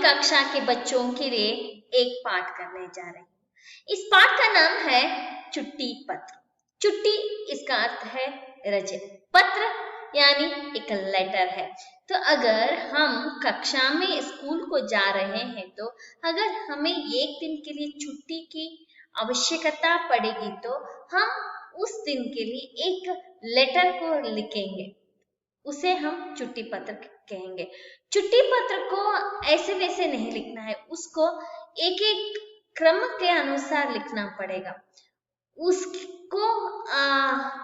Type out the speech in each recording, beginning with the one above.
कक्षा के बच्चों के लिए एक पाठ करने जा रहे हैं। इस पाठ का नाम है चिट्ठी पत्र। चिट्ठी इसका अर्थ है रजे, पत्र यानी एक लेटर है। तो अगर हम कक्षा में स्कूल को जा रहे हैं तो अगर हमें एक दिन के लिए छुट्टी की आवश्यकता पड़ेगी तो हम उस दिन के लिए एक लेटर को लिखेंगे, उसे हम चिट्ठी पत्र कहेंगे। चिट्ठी पत्र को ऐसे वैसे नहीं लिखना है, उसको एक एक क्रम के अनुसार लिखना पड़ेगा। उसको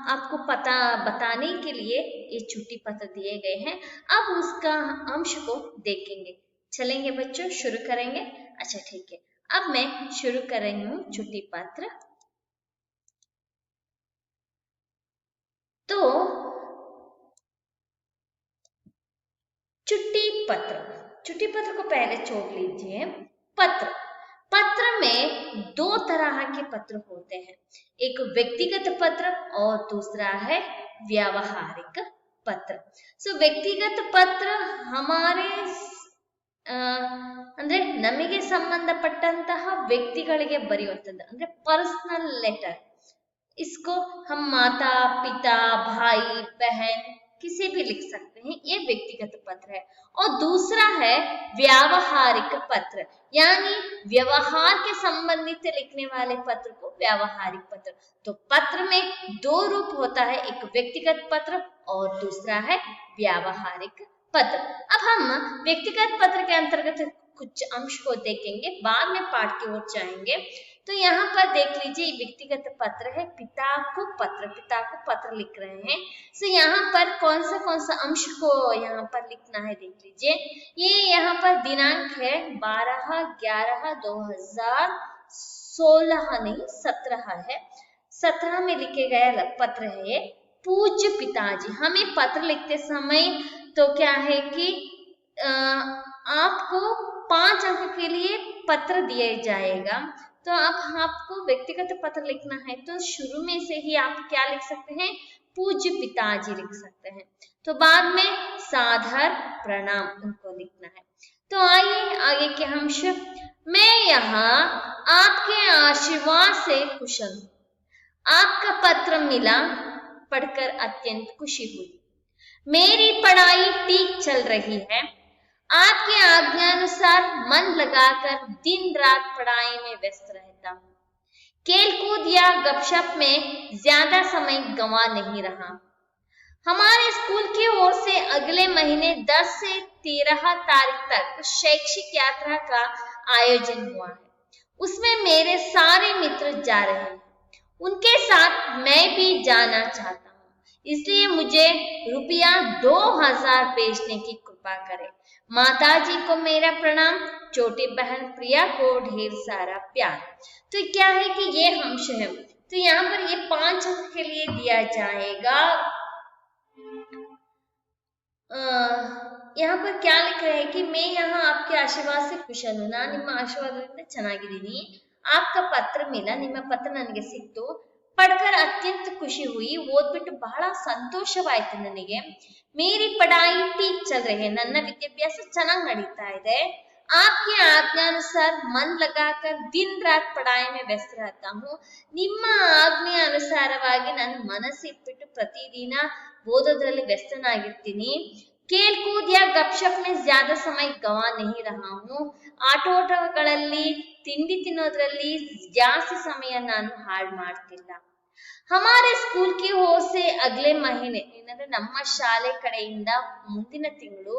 आपको पता बताने के लिए ये चिट्ठी पत्र दिए गए हैं। अब उसका अंश को देखेंगे। चलेंगे बच्चों, शुरू करेंगे। अच्छा ठीक है, अब मैं शुरू कर रही हूँ चिट्ठी पत्र। तो चिट्ठी पत्र को पहले छोड़ लीजिए। पत्र में दो तरह के पत्र होते हैं, एक व्यक्तिगत पत्र और दूसरा है व्यावहारिक पत्र। सो व्यक्तिगत पत्र हमारे ಅಂದ್ರೆ ನಮಗೆ ಸಂಬಂಧಪಟ್ಟಂತಹ ವ್ಯಕ್ತಿಗಳಿಗೆ ಬರೆಯುವಂತದ್ದು, ಅಂದ್ರೆ पर्सनल लेटर। इसको हम माता पिता भाई बहन किसी भी लिख सकते हैं, ये व्यक्तिगत पत्र है। और दूसरा है व्यावहारिक पत्र, यानी व्यवहार के संबंधित लिखने वाले पत्र को व्यावहारिक पत्र। तो पत्र में दो रूप होता है, एक व्यक्तिगत पत्र और दूसरा है व्यावहारिक पत्र। अब हम व्यक्तिगत पत्र के अंतर्गत कुछ अंश को देखेंगे, बाद में पाठ की ओर जाएंगे। तो यहाँ पर देख लीजिए, व्यक्तिगत पत्र है, पिता को पत्र लिख रहे हैं। सो यहाँ पर कौन सा अंश को यहाँ पर लिखना है देख लीजिए। ये यहाँ पर दिनांक है 12/11/2016 नहीं 17 है, 17 में लिखे गया पत्र है ये। पूज्य पिताजी, हमें पत्र लिखते समय तो क्या है कि आपको 5 अंक के लिए पत्र दिया जाएगा। तो अब आपको व्यक्तिगत पत्र लिखना है तो शुरू में से ही आप क्या लिख सकते हैं, पूज्य पिताजी लिख सकते हैं। तो बाद में सादर प्रणाम उनको लिखना है। तो आइए आगे के अंश। मैं यहाँ आपके आशीर्वाद से खुश हूँ, आपका पत्र मिला, पढ़कर अत्यंत खुशी हुई। मेरी पढ़ाई ठीक चल रही है, आपके आज्ञानुसार मन लगाकर दिन रात पढ़ाई में व्यस्त रहता हूँ। खेल कूद या गपशप में ज्यादा समय गंवा नहीं रहा। हमारे स्कूल की ओर से अगले महीने 10 से 13 तारीख तक शैक्षिक यात्रा का आयोजन हुआ है। उसमें मेरे सारे मित्र जा रहे हैं, उनके साथ मैं भी जाना चाहता हूँ, इसलिए मुझे रुपया 2000 भेजने की कृपा करें। माताजी को मेरा प्रणाम, छोटी बहन प्रिया को ढेर सारा प्यार। तो क्या है कि ये अंश है। तो यहाँ पर ये 5 अंक के लिए दिया जाएगा। यहाँ पर क्या लिख रहे हैं कि मैं यहाँ आपके आशीर्वाद से ಕುಶಲ, ನಾನು ನಿಮ್ಮ ಆಶೀರ್ವಾದದಿಂದ ಚೆನ್ನಾಗಿದ್ದೀನಿ। आपका पत्र मिला, ನಿಮ್ಮ ಪತ್ರ ನನಗೆ ಸಿಕ್ತು। पढ़कर अत्यंत खुशी हुई, ಓದ್ಬಿಟ್ಟು ಬಹಳ ಸಂತೋಷವಾಯಿತು ನನಗೆ। मेरी पढ़ाई ठीक चल रही है, ನನ್ನ ವಿದ್ಯಾಭ್ಯಾಸ ಚೆನ್ನಾಗಿ ನಡೀತಾ ಇದೆ। आपके आज्ञानुसार मन लगाकर दिन रात पढ़ाई में व्यस्त रहता हूँ, ನಿಮ್ಮ ಆಜ್ಞೆಯ ಅನುಸಾರವಾಗಿ ನಾನು ಮನಸ್ಸಿಟ್ಟು ಪ್ರತಿದಿನ ಓದೋದ್ರಲ್ಲಿ ವ್ಯಸ್ತನಾಗಿರ್ತೀನಿ। खेल कूद या गपशप में ज्यादा समय गंवा नहीं रहा हूँ, ಆಟೋಟಗಳಲ್ಲಿ ತಿಂಡಿ ತಿನ್ನೋದ್ರಲ್ಲಿ ಜಾಸ್ತಿ ಸಮಯ ನಾನು ಹಾಳು ಮಾಡ್ತಿಲ್ಲ। हमारे स्कूल की ओर से अगले महीने ಏನಂದ್ರೆ ನಮ್ಮ ಶಾಲೆ ಕಡೆಯಿಂದ ಮುಂದಿನ ತಿಂಗಳು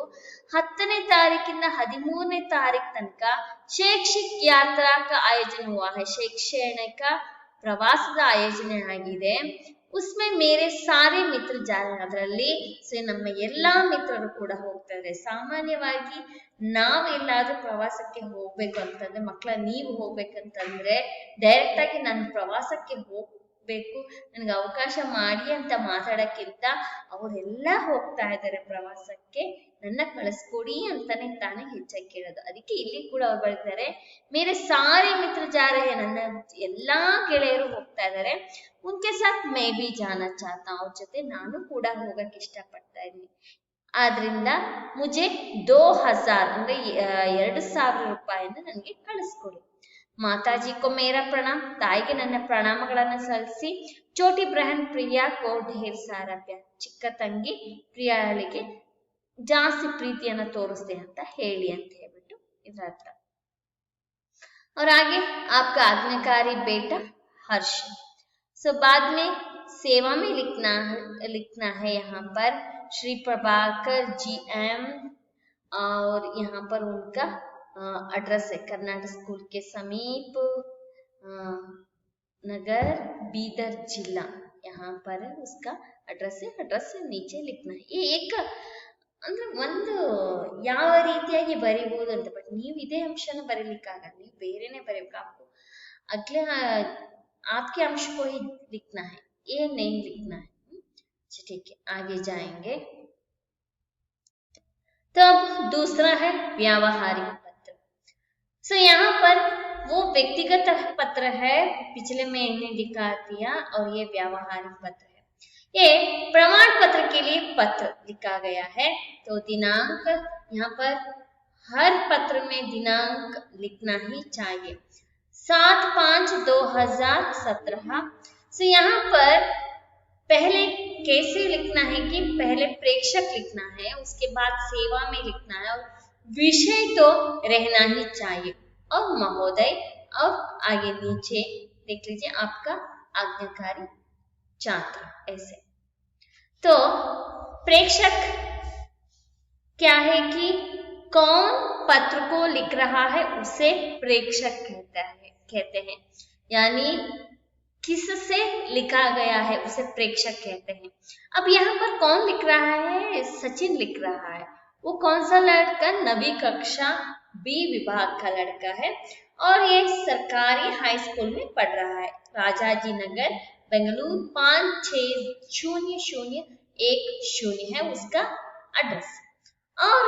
10ನೇ ತಾರೀಕಿಂದ 13ನೇ ತಾರೀಕು ತನಕ ಶೈಕ್ಷಿಕ ಯಾತ್ರಾ का आयोजन हुआ है, ಶೈಕ್ಷಣಿಕ ಪ್ರವಾಸದ ಆಯೋಜನೆ ಆಗಿದೆ। उसमें मेरे सारे मित्र जा रहे हैं, ಅದರಲ್ಲಿ ನಮ್ಮ ಎಲ್ಲಾ ಮಿತ್ರರು ಕೂಡ ಹೋಗ್ತಾರೆ। ಸಾಮಾನ್ಯವಾಗಿ ನಾವು ಎಲ್ಲಾದ್ರೂ ಪ್ರವಾಸಕ್ಕೆ ಹೋಗ್ಬೇಕು ಅಂತಂದ್ರೆ, ಮಕ್ಕಳ ನೀವು ಹೋಗ್ಬೇಕಂತಂದ್ರೆ ಡೈರೆಕ್ಟ್ ಆಗಿ ನಾನು ಪ್ರವಾಸಕ್ಕೆ ಹೋಗ್ಬೇಕು ನನಗೆ ಅವಕಾಶ ಮಾಡಿ ಅಂತ ಮಾತಾಡಕ್ಕಿಂತ ಅವರೆಲ್ಲ ಹೋಗ್ತಾ ಇದ್ದಾರೆ ಪ್ರವಾಸಕ್ಕೆ, ನನ್ನ ಕಳಿಸ್ಕೊಡಿ ಅಂತಾನೆ ತಾನೇ ಹೆಚ್ಚಾಗಿ ಕೇಳೋದು। ಅದಕ್ಕೆ ಇಲ್ಲಿ ಕೂಡ ಅವ್ರು ಬರೀತಾರೆ, ಮೇರೆ ಸಾರೆ ಮಿತ್ರ ಜಾ ರಹೆ ಹೈ, ನನ್ನ ಎಲ್ಲಾ ಗೆಳೆಯರು ಹೋಗ್ತಾ ಇದ್ದಾರೆ। ಉನ್ಕೆ ಸಾಥ್ ಮೈ ಭಿ ಜಾನಾ ಚಾಹತಾ ಹೂಂ, ಅವ್ರ ಜೊತೆ ನಾನು ಕೂಡ ಹೋಗಕ್ಕೆ ಇಷ್ಟಪಡ್ತಾ ಇದ್ದೀನಿ। ಆದ್ರಿಂದ ಮುಜೆ 2000 ಅಂದ್ರೆ 2000 ರೂಪಾಯಿಯನ್ನು ನನಗೆ ಕಳಿಸ್ಕೊಡಿ. ಮಾತಾಜಿ ಕೋ ಮೇರಾ ಪ್ರಣಾಮ್, ತಾಯಿಗೆ ನನ್ನ ಪ್ರಣಾಮಗಳನ್ನು ಸಲ್ಲಿಸಿ. ಚೋಟಿ ಬ್ರಹನ್ ಪ್ರಿಯಾ ಕೋ ಢೇರ್ ಸಾರಾ ಪ್ಯಾರ್, ಚಿಕ್ಕ ತಂಗಿ ಪ್ರಿಯಾಳಿಗೆ ಜಾಸ್ತಿ ಪ್ರೀತಿಯನ್ನ ತೋರಿಸ್ದೆ ಅಂತ ಹೇಳಿ ಅಂತ ಹೇಳ್ಬಿಟ್ಟು ಇದರ ಅರ್ಥ. और आगे आपका आज्ञाकारी बेटा हर्ष. सो बाद में सेवा में लिखना है यहाँ पर श्री प्रभाकर जी एम, और यहाँ पर उनका एड्रेस है कर्नाटक स्कूल के समीप, नगर बीदर जिला, यहाँ पर उसका एड्रेस है. एड्रेस से नीचे लिखना है. ये एक ಅಂದ್ರೆ ಒಂದು ಯಾವ ರೀತಿಯಾಗಿ ಬರೀಬಹುದು ಅಂತ, ಬಟ್ ನೀವು ಇದೇ ಅಂಶನ ಬರೀಲಿಕ್ಕಾಗಲ್ಲ, ನೀವು ಬೇರೆನೆ ಬರೀಬೇಕು. आपको अगले आपके अंश को ही लिखना है, ये नहीं लिखना है. ठीक है, आगे जाएंगे. तो अब दूसरा है व्यावहारिक पत्र. सो यहाँ पर वो व्यक्तिगत पत्र है, पिछले में इन्हें दिखा दिया, और ये व्यावहारिक पत्र है. ये प्रमाण पत्र के लिए पत्र लिखा गया है. तो दिनांक, यहाँ पर हर पत्र में दिनांक लिखना ही चाहिए. 7/5/2017. सो यहाँ पर पहले कैसे लिखना है कि पहले प्रेक्षक लिखना है, उसके बाद सेवा में लिखना है, और विषय तो रहना ही चाहिए, और महोदय, और आगे नीचे देख लीजिए आपका आज्ञाकारी छात्र, ऐसे. तो प्रेक्षक क्या है कि कौन पत्र को लिख रहा है उसे प्रेक्षक कहते हैं, यानी किससे लिखा गया है उसे प्रेक्षक कहते हैं. अब यहाँ पर कौन लिख रहा है? सचिन लिख रहा है. वो कौन सा लड़का? 9वीं कक्षा बी विभाग का लड़का है, और ये सरकारी हाई स्कूल में पढ़ रहा है. राजाजी नगर बेंगलुरु 56001 है उसका एड्रेस. और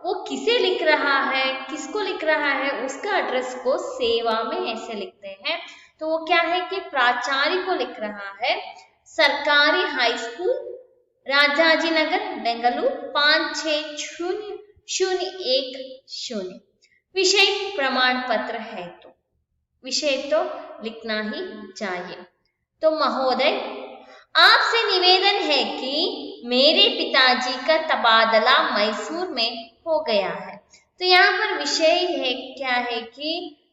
वो किसे लिख रहा है, किसको लिख रहा है, उसका एड्रेस को सेवा में ऐसे लिखते हैं. तो वो क्या है कि प्राचार्य को लिख रहा है, सरकारी हाई स्कूल राजाजी नगर बेंगलुरु 56001. विषय प्रमाण पत्र है, तो विषय तो लिखना ही चाहिए. तो महोदय, आपसे निवेदन है कि मेरे पिताजी का तबादला मैसूर में हो गया है. तो यहाँ पर विषय है क्या है कि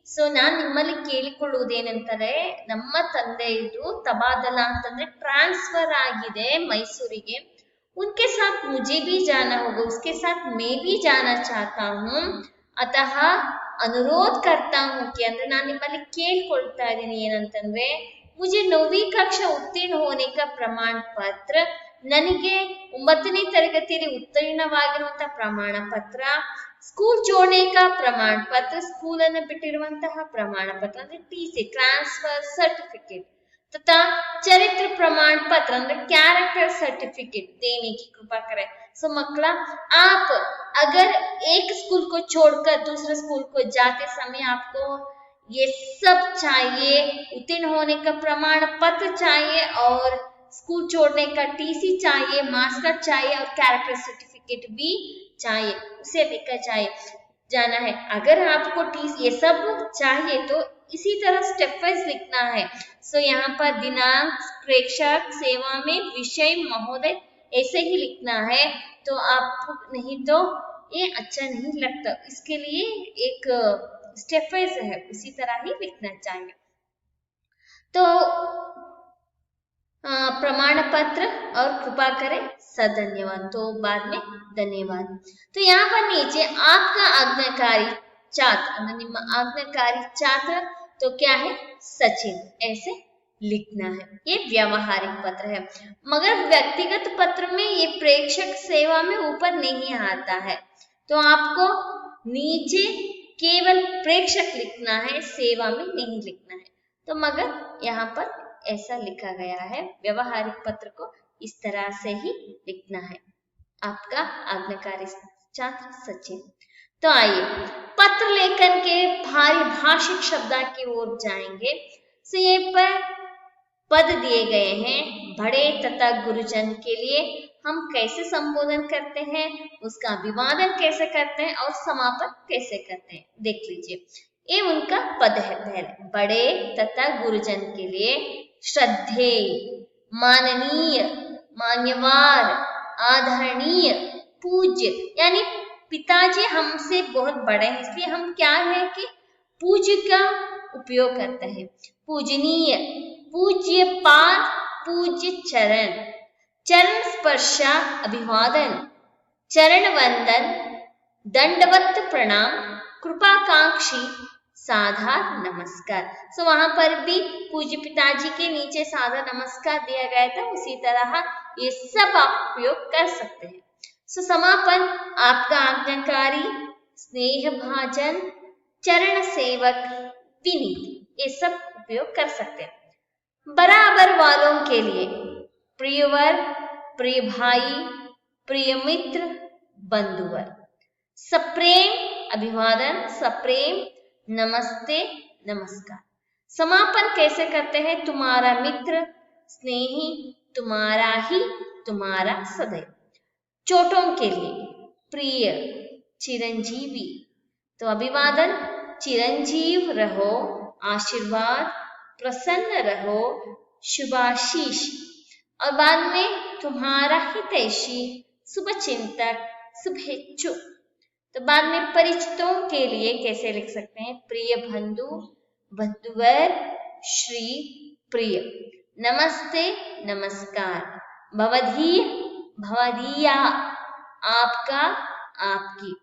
सो ನಾನು ನಿಮ್ಮಲ್ಲಿ ಕೇಳಿಕೊಳ್ಳುವುದೇನೆಂದರೆ, ನಮ್ಮ ತಂದೆಯದು ತಬಾದಲಾ ಅಂತಂದ್ರೆ ಟ್ರಾನ್ಸ್ಫರ್ ಆಗಿದೆ ಮೈಸೂರಿಗೆ. उनके साथ मुझे भी जाना होगा, उसके साथ मैं भी जाना चाहता हूँ. अतः अनुरोध करता हूँ कि ಅಂದ್ರೆ ನಾನು ನಿಮ್ಮಲ್ಲಿ ಕೇಳಿಕೊಳ್ತಾ ಇದ್ದೀನಿ ಏನಂತಂದ್ರೆ, मुझे 9वीं कक्षा उत्तीर्ण होने का प्रमाण पत्र, ನನಗೆ 9ನೇ ತರಗತಿಯಲ್ಲಿ ಉತ್ತೀರ್ಣವಾಗಿರುವಂತಹ ಪ್ರಮಾಣ ಪತ್ರ, ಸ್ಕೂಲ್ जोड़ने का प्रमाण पत्र, स्कूल अನ್ನು ಬಿಟ್ಟಿರುವಂತಹ ಪ್ರಮಾಣ ಪತ್ರ ಅಂದ್ರೆ टीसी ट्रांसफर सर्टिफिकेट, तथा चरित्र प्रमाण पत्र ಅಂದ್ರೆ कैरेक्टर सर्टिफिकेट देने की कृपा करें. सो मकला, आप अगर एक स्कूल को छोड़कर दूसरे स्कूल को जाते समय आपको ये सब चाहिए, उत्तीर्ण होने का प्रमाण पत्र चाहिए, और स्कूल छोड़ने का टीसी चाहिए, मार्क्स कार्ड चाहिए, और कैरेक्टर सर्टिफिकेट भी चाहिए, उसे लेकर चाहिए जाना है. अगर आपको टीसी ये सब चाहिए तो इसी तरह स्टेप वाइज लिखना है. सो यहाँ पर दिनांक, प्रेक्षक, सेवा में, विषय, महोदय ऐसे ही लिखना है. तो आप नहीं तो ये अच्छा नहीं लगता, इसके लिए एक स्टेप वाइज है, उसी तरह ही लिखना चाहिए. तो प्रमाण पत्र और कृपा करें सधन्यवाद. तो बाद में धन्यवाद. तो यहाँ पर नीचे आपका आज्ञाकारी छात्र, ನಿಮ್ಮ आज्ञाकारी छात्र तो क्या है? सचिन, ऐसे लिखना है. ये व्यावहारिक पत्र है, मगर व्यक्तिगत पत्र में ये प्रेक्षक सेवा में ऊपर नहीं आता है. तो आपको नीचे केवल प्रेक्षक लिखना है, सेवा में नहीं लिखना है. तो मगर यहाँ पर ऐसा लिखा गया है, व्यवहारिक पत्र को इस तरह से ही लिखना है. आपका आज्ञाकारी छात्र सचिन. तो आइए पत्र लेखन के भारी भाषिक शब्द की ओर जाएंगे. सो ये पर पद दिए गए हैं बड़े तथा गुरुजन के लिए, हम कैसे संबोधन करते हैं, उसका अभिवादन कैसे करते हैं और समापन कैसे करते हैं, देख लीजिए। ये उनका पद है। पहले बड़े तथा गुरुजन के लिए श्रद्धेय, माननीय, मान्यवर, आदरणीय, पूज्य, यानी पिताजी हमसे बहुत बड़े हैं, इसलिए हम क्या है कि पूज्य का उपयोग करते हैं। पूजनीय, पूज्य पाद, पूज्य चरण, चरण स्पर्शा अभिवादन, चरण वंदन, दंडवत प्रणाम, कृपाकांक्षी, साधा नमस्कार। सो वहां पर भी पूज्य पिताजी के नीचे साधा नमस्कार दिया गया था, उसी तरह ये सब आप उपयोग कर सकते हैं। सो समापन आपका आज्ञाकारी, स्नेह भाजन, चरण सेवक, विनीत, ये सब उपयोग कर सकते हैं। बराबर वालों के लिए प्रियवर, प्रिय भाई, प्रिय मित्र, बंधुवर, सप्रेम अभिवादन, सप्रेम नमस्ते, नमस्कार। समापन कैसे करते हैं? तुम्हारा मित्र, स्नेही, तुम्हारा ही, तुम्हारा सदैव। चोटों के लिए प्रिय, चिरंजीवी, तो अभिवादन चिरंजीव रहो, आशीर्वाद, प्रसन्न रहो, शुभाशीष। और बाद में तुम्हारा हितैषी, शुभचिंतक, शुभेच्छु। तो बाद में परिचितों के लिए कैसे लिख सकते हैं? प्रिय बंधु, बंधुवर, श्री, प्रिय, नमस्ते, नमस्कार, भवदीय, भवदीया, आपका, आपकी।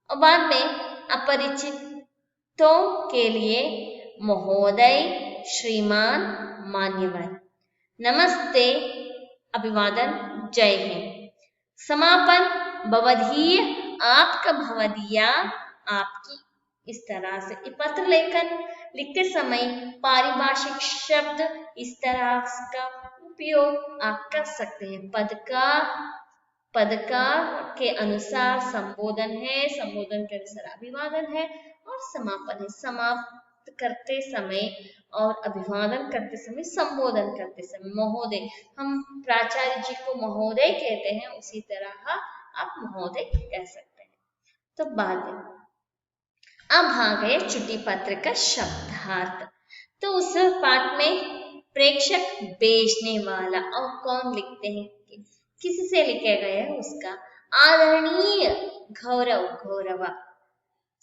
और बाद में अपरिचितों के लिए महोदय, श्रीमान, मान्यवर, नमस्ते, अभिवादन, जय हिंद। समापन भवदीय, आपका, भवदीया, आपकी। इस तरह से पत्र लेखन लिखते समय पारिभाषिक शब्द इस तरह का उपयोग आप कर सकते हैं। पद का के अनुसार संबोधन है, संबोधन के अनुसार अभिवादन है और समापन है। समाप्त करते समय और अभिवादन करते समय, संबोधन करते समय महोदय, हम प्राचार्य जी को महोदय कहते हैं, उसी तरह आप महोदय कह सकते हैं। तो बाद में अब आ गए चिट्ठी पत्र का शब्दार्थ। तो उस पाठ में प्रेषक, भेजने वाला, और कौन लिखते हैं, किससे लिखे गए है उसका आदरणीय, गौरव, गौरव,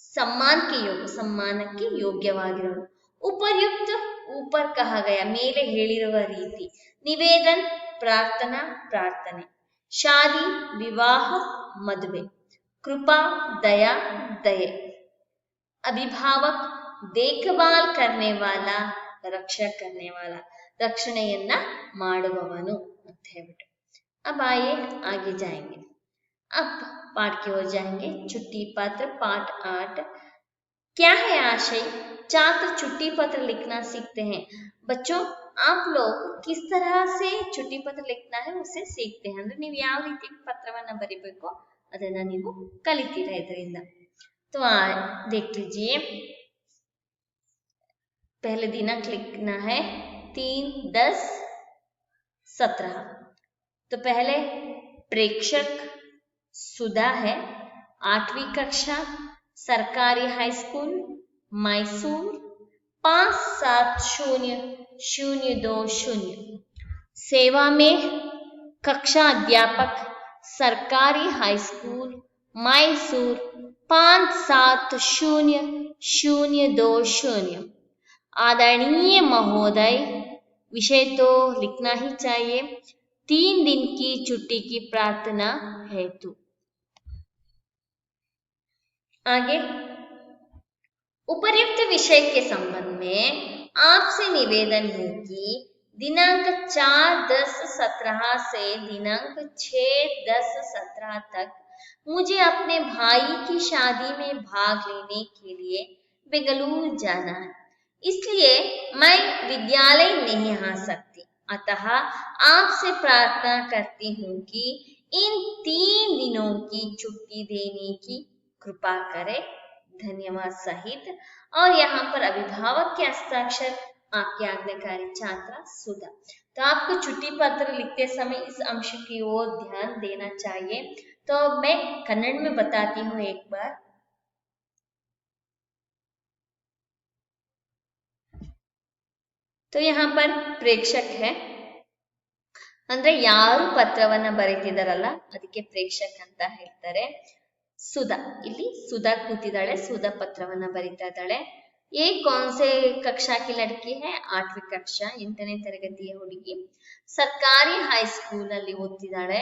सम्मान के ಯೋಗ್ಯವಾಗಿರುವುದು, ಉಪಯುಕ್ತ, ऊपर कहा गया, ಮೇಲೆ ಹೇಳಿರುವ ರೀತಿ, ನಿವೇದन, प्रार्थना, प्रार्थನೆ, शादी, विवाह, मದುವೆ, कृपा, दया, दये, अभिभावक, देखभाल करने वाला, रक्षा करने वाला, ರಕ್ಷಣೆಯನ್ನ ಮಾಡುವವನು ಅಂತ ಹೇಳ್ಬಿಟ್ಟು। अब आइए आगे जाएंगे। अब पाठ की ओर जाएंगे। छुट्टी पत्र पाठ 8। क्या है आशय? छात्र छुट्टी पत्र लिखना सीखते हैं। बच्चों, आप लोग किस तरह से छुट्टी पत्र लिखना है उसे सीखते हैं, ಅಂದ್ರೆ ನೀವು ಯಾವ ರೀತಿ ಪತ್ರವನ್ನ ಬರಿಬೇಕು ಅದನ್ನ ನೀವು ಕಲಿತೀರಾ ಇದರಿಂದ। तो देख लीजिए, पहले दिनांक लिखना है 3/10/17। तो पहले प्रेषक सुधा है, 8वीं कक्षा, सरकारी हाई स्कूल, मैसूर, 570020। सेवा में कक्षा अध्यापक, सरकारी हाई स्कूल, मैसूर, 570020। आदरणीय महोदय, विषय तो लिखना ही चाहिए, 3 दिन की छुट्टी की प्रार्थना हेतु। आगे, उपर्युक्त विषय के संबंध में आपसे निवेदन है कि दिनांक 4/10/17 से दिनांक 6/10/17 तक मुझे अपने भाई की शादी में भाग लेने के लिए बेंगलुरु जाना है, इसलिए मैं विद्यालय नहीं आ सकती। अतः आपसे प्रार्थना करती हूँ कि इन 3 दिनों की छुट्टी देने की कृपा करें, धन्यवाद सहित। और यहाँ पर अभिभावक के हस्ताक्षर, आपके आज्ञाकारी छात्रा सुधा। तो आपको छुट्टी पत्र लिखते समय इस अंश की ओर ध्यान देना चाहिए। तो मैं कन्नड़ में बताती हूँ एक बार। तो यहाँ पर ಪ್ರೇಕ್ಷಕ है ಅಂದ್ರೆ ಯಾರು ಪತ್ರವನ್ನ ಬರೀತಿದಾರಲ್ಲ ಅದಕ್ಕೆ ಪ್ರೇಕ್ಷಕ ಅಂತ ಹೇಳ್ತಾರೆ। ಸುಧಾ, ಇಲ್ಲಿ ಸುಧಾ ಕೂತಿದ್ದಾಳೆ, ಸುಧಾ ಪತ್ರವನ್ನ ಬರೀತಾ ಇದ್ದಾಳೆ। ये कौन से कक्षा की लड़की है? 8वीं कक्षा, 8ನೇ ತರಗತಿಯ ಹುಡುಗಿ। ಸರ್ಕಾರಿ ಹೈಸ್ಕೂಲ್ ಅಲ್ಲಿ ಓದ್ತಿದ್ದಾಳೆ।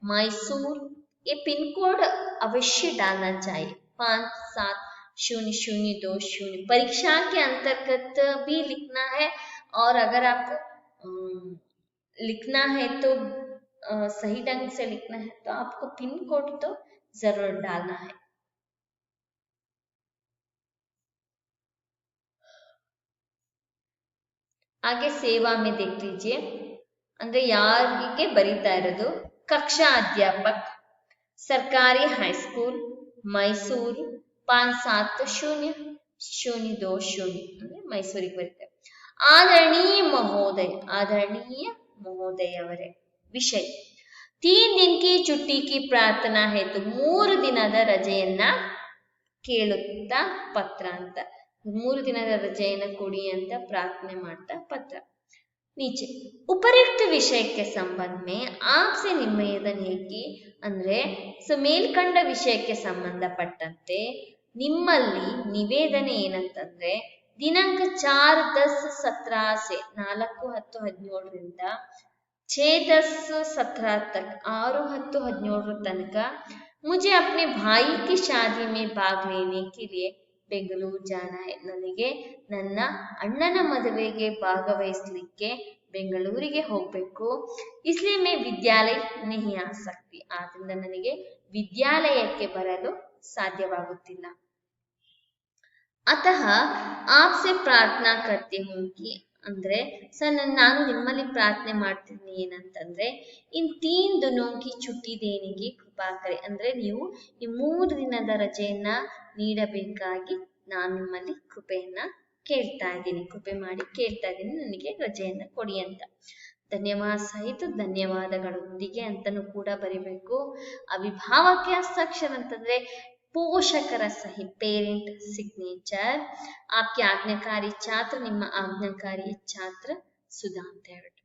ಮೈಸೂರು, ये पिन कोड अवश्य डालना चाहिए, 570020। परीक्षा के अंतर्गत भी लिखना है, और अगर आपको लिखना है तो सही ढंग से लिखना है तो आपको पिन कोड तो जरूर डालना है। आगे सेवा में देख लीजिए, ಅಂದ್ರೆ ಯಾರಿಗೆ ಬರೀತಾ ಇರೋದು? ಕಕ್ಷಾ ಅಧ್ಯಾಪಕ, ಸರ್ಕಾರಿ ಹೈಸ್ಕೂಲ್, ಮೈಸೂರು, 570020 ಅಂದ್ರೆ ಮೈಸೂರಿಗೆ ಬರೀತಾರೆ। आदरणीय महोदय, आदरणीय महोदय ಅವರೇ। ವಿಷಯ 3 दिन की छुट्टी की प्रार्थना है, तो 3 ದಿನದ ರಜೆಯನ್ನ ಕೇಳುತ್ತಾ ಪತ್ರ ಅಂತ, 3 ದಿನದ ರಜೆಯನ್ನ ಕೊಡಿ ಅಂತ ಪ್ರಾರ್ಥನೆ ಮಾಡ್ತಾ ಪತ್ರ। नीचे उपयुक्त विषय के संबंध में आपसे निवेदन है कि ಅಂದ್ರೆ ಮೇಲ್ಕಂಡ ವಿಷಯಕ್ಕೆ ಸಂಬಂಧಪಟ್ಟಂತೆ ನಿಮ್ಮಲ್ಲಿ ನಿವೇದನೆ ಏನಂತಂದ್ರೆ ದಿನಾಂಕ 4-10-17 से 4-10-17 6-10-17 तक 6-10-17 तनक मुझे अपने भाई की शादी में भाग लेने के लिए ಬೆಂಗಳೂರು जाना है, ನನಗೆ ನನ್ನ ಅಣ್ಣನ ಮದುವೆಗೆ ಭಾಗವಹಿಸಲಿಕ್ಕೆ ಬೆಂಗಳೂರಿಗೆ ಹೋಗಬೇಕು। इसलिए मैं विद्यालय नहीं आ सकती, ಆದ್ದರಿಂದ ನನಗೆ ವಿದ್ಯಾಲಯಕ್ಕೆ ಬರಲು ಸಾಧ್ಯವಾಗುತ್ತಿಲ್ಲ। अतः आपसे प्रार्थना करती हूँ कि ಅಂದ್ರೆ ನಾನು ನಿಮ್ಮಲ್ಲಿ ಪ್ರಾರ್ಥನೆ ಮಾಡ್ತೀನಿ ಏನಂತಂದ್ರೆ ಇನ್ 3 ದಿನों की छुट्टी देने की कृपा करें, ಅಂದ್ರೆ ನೀವು ಈ 3 ದಿನದ ರಜೆಯನ್ನ ನೀಡಬೇಕಾಗಿ ನಾನು ನಿಮ್ಮಲ್ಲಿ ಕೃಪೆಯನ್ನ ಕೇಳ್ತಾ ಇದ್ದೀನಿ, ಕೃಪೆ ಮಾಡಿ ಕೇಳ್ತಾ ಇದ್ದೀನಿ, ನನಗೆ ರಜೆಯನ್ನ ಕೊಡಿ ಅಂತ। ಧನ್ಯವಾದ ಸಹಿತ ಧನ್ಯವಾದಗಳೊಂದಿಗೆ ಅಂತನೂ ಕೂಡ ಬರಿಬೇಕು। ಅವಿಭಾವಕ್ಕೆ ಹಸ್ತಾಕ್ಷರ ಅಂತಂದ್ರೆ ಪೋಷಕರ ಸಹಿ, ಪೇರೆಂಟ್ ಸಿಗ್ನೇಚರ್। आपके आज्ञाकारी छात्र, ನಿಮ್ಮ आज्ञाकारी छात्र सुधा ಅಂತ ಹೇಳ್ಬಿಟ್ಟು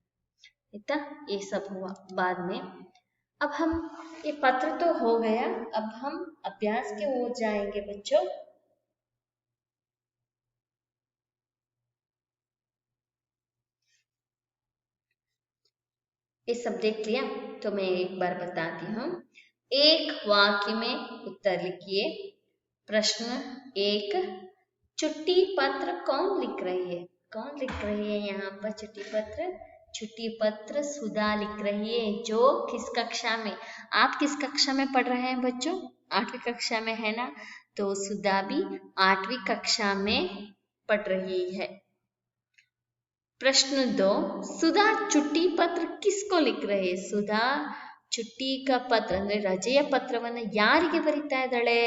ಆಯ್ತಾ। ये सब हुआ बाद में। अब हम ये पत्र तो हो गया, अब हम अभ्यास के ओर जाएंगे बच्चों। ये सब देख लिया तो मैं एक बार बताती हूँ। एक वाक्य में उत्तर लिखिए। प्रश्न 1, छुट्टी पत्र कौन लिख रही है? कौन लिख रही है यहाँ पर छुट्टी पत्र? छुट्टी पत्र सुधा लिख रही है। जो किस कक्षा में? आप किस कक्षा में पढ़ रहे हैं बच्चों? 8वीं कक्षा में है ना, तो सुधा भी 8वीं कक्षा में पढ़ रही है। प्रश्न 2, सुधा छुट्टी पत्र किसको लिख रही है? सुधा छुट्टी का पत्र ಅಂದ್ರೆ ರಜೆಯ ಪತ್ರವನ್ನ ಯಾರಿಗೆ ಬರಿತಾ ಇದ್ದಾಳೆ?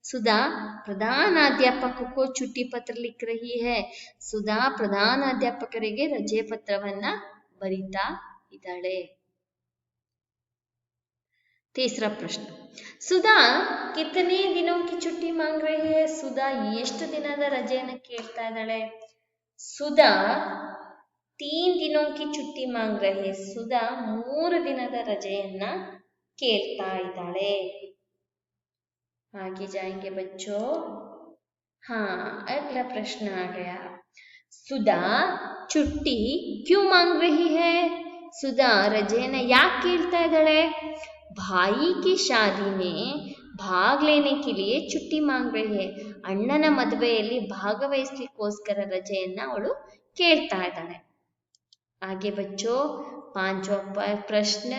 सुधा प्रधानाध्यापक को छुट्टी पत्र लिख रही है। सुधा प्रधानाध्यापकರಿಗೆ ರಜೆ ಪತ್ರವನ್ನ ಬರಿತಾ ಇದ್ದಾಳೆ। तीसरा प्रश्न, सुधा कितने दिनों की छुट्टी मांग रही है? सुधा ಎಷ್ಟು ದಿನದ ರಜೆಯನ್ನ ಕೇಳ್ತಾ ಇದ್ದಾಳೆ? सुधा 3 दिनों की छुट्टी मांग रही है। सुधा 3 ದಿನದ ರಜೆಯನ್ನ ಕೇಳ್ತಾ ಇದ್ದಾಳೆ। आगे जाएंगे बच्चों। हाँ, अगला प्रश्न आ गया। सुधा छुट्टी क्यों मांग रही है? सुधा रजेना याक ಕೇಳ್ತಾ ಇದ್ದಾಳೆ? भाई की शादी में भाग लेने के लिए छुट्टी मांग रही है। ಅಣ್ಣನ ಮದುವೆಯಲ್ಲಿ ಭಾಗವಹಿಸಲಿಕ್ಕೋಸ್ಕರ ರಜೆಯನ್ನ ಅವಳು ಕೇಳ್ತಾ ಇದ್ದಾಳೆ। आगे बच्चों 5वां प्रश्न,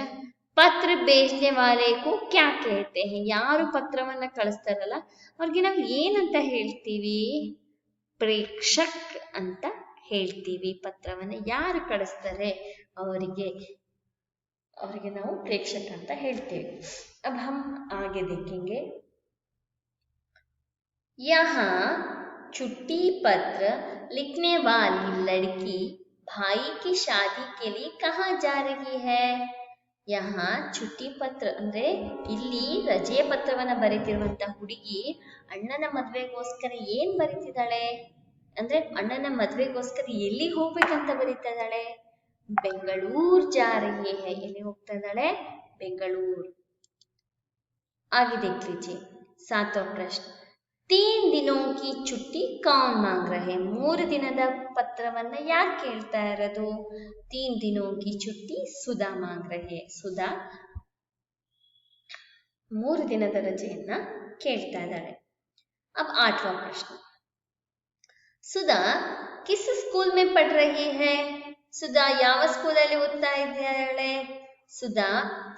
ಪತ್ರ भेजने वाले को क्या कहते हैं? ಯಾರು ಪತ್ರವನ್ನ ಕಳಿಸ್ತಾರಲ್ಲ ಅವ್ರಿಗೆ ನಾವು ಏನಂತ ಹೇಳ್ತೀವಿ? ಪ್ರೇಕ್ಷಕ್ ಅಂತ ಹೇಳ್ತೀವಿ। ಪತ್ರವನ್ನ ಯಾರು ಕಳಿಸ್ತಾರೆ ಅವರಿಗೆ ನಾವು ಪ್ರೇಕ್ಷಕ ಅಂತ ಹೇಳ್ತೀವಿ। अब हम आगे देखेंगे। यहाँ छुट्टी पत्र लिखने वाली लड़की भाई की शादी के लिए कहाँ जा रही है? यहाँ ಚುಟ್ಟಿ ಪತ್ರ ಅಂದ್ರೆ ಇಲ್ಲಿ ರಜೆ ಪತ್ರವನ್ನ ಬರೀತಿರುವಂತ ಹುಡುಗಿ ಅಣ್ಣನ ಮದ್ವೆಗೋಸ್ಕರ ಏನ್ ಬರೀತಿದ್ದಾಳೆ ಅಂದ್ರೆ ಅಣ್ಣನ ಮದ್ವೆಗೋಸ್ಕರ ಎಲ್ಲಿ ಹೋಗ್ಬೇಕಂತ ಬರೀತಾ ಇದ್ದಾಳೆ? ಬೆಂಗಳೂರು ಜಾ ರಹಿ ಹೈ. ಎಲ್ಲಿ ಹೋಗ್ತಾ ಇದ್ದಾಳೆ? ಬೆಂಗಳೂರು. आगे देख लीजिए 7वां प्रश्न. 3 ದಿನೋं की छुट्टी कौन मांग रहे? 3 ದಿನದ ಪತ್ರವನ್ನ ಯಾರು ಕೇಳ್ತಾ ಇರೋದು? 3 ದಿನों की छुट्टी ಸುಧಾ ಮಾಂಗ್ ರಹೆ. ಸುಧಾ 3 ದಿನದ ರಜೆಯನ್ನ ಕೇಳ್ತಾ ಇದ್ದಾಳೆ. अब 8वां प्रश्न. ಸುಧಾ किस स्कूल में पढ़ रही है? ಸುಧಾ ಯಾವ ಸ್ಕೂಲಲ್ಲಿ ಓದ್ತಾ ಇದ್ದಾಳೆ? सुधा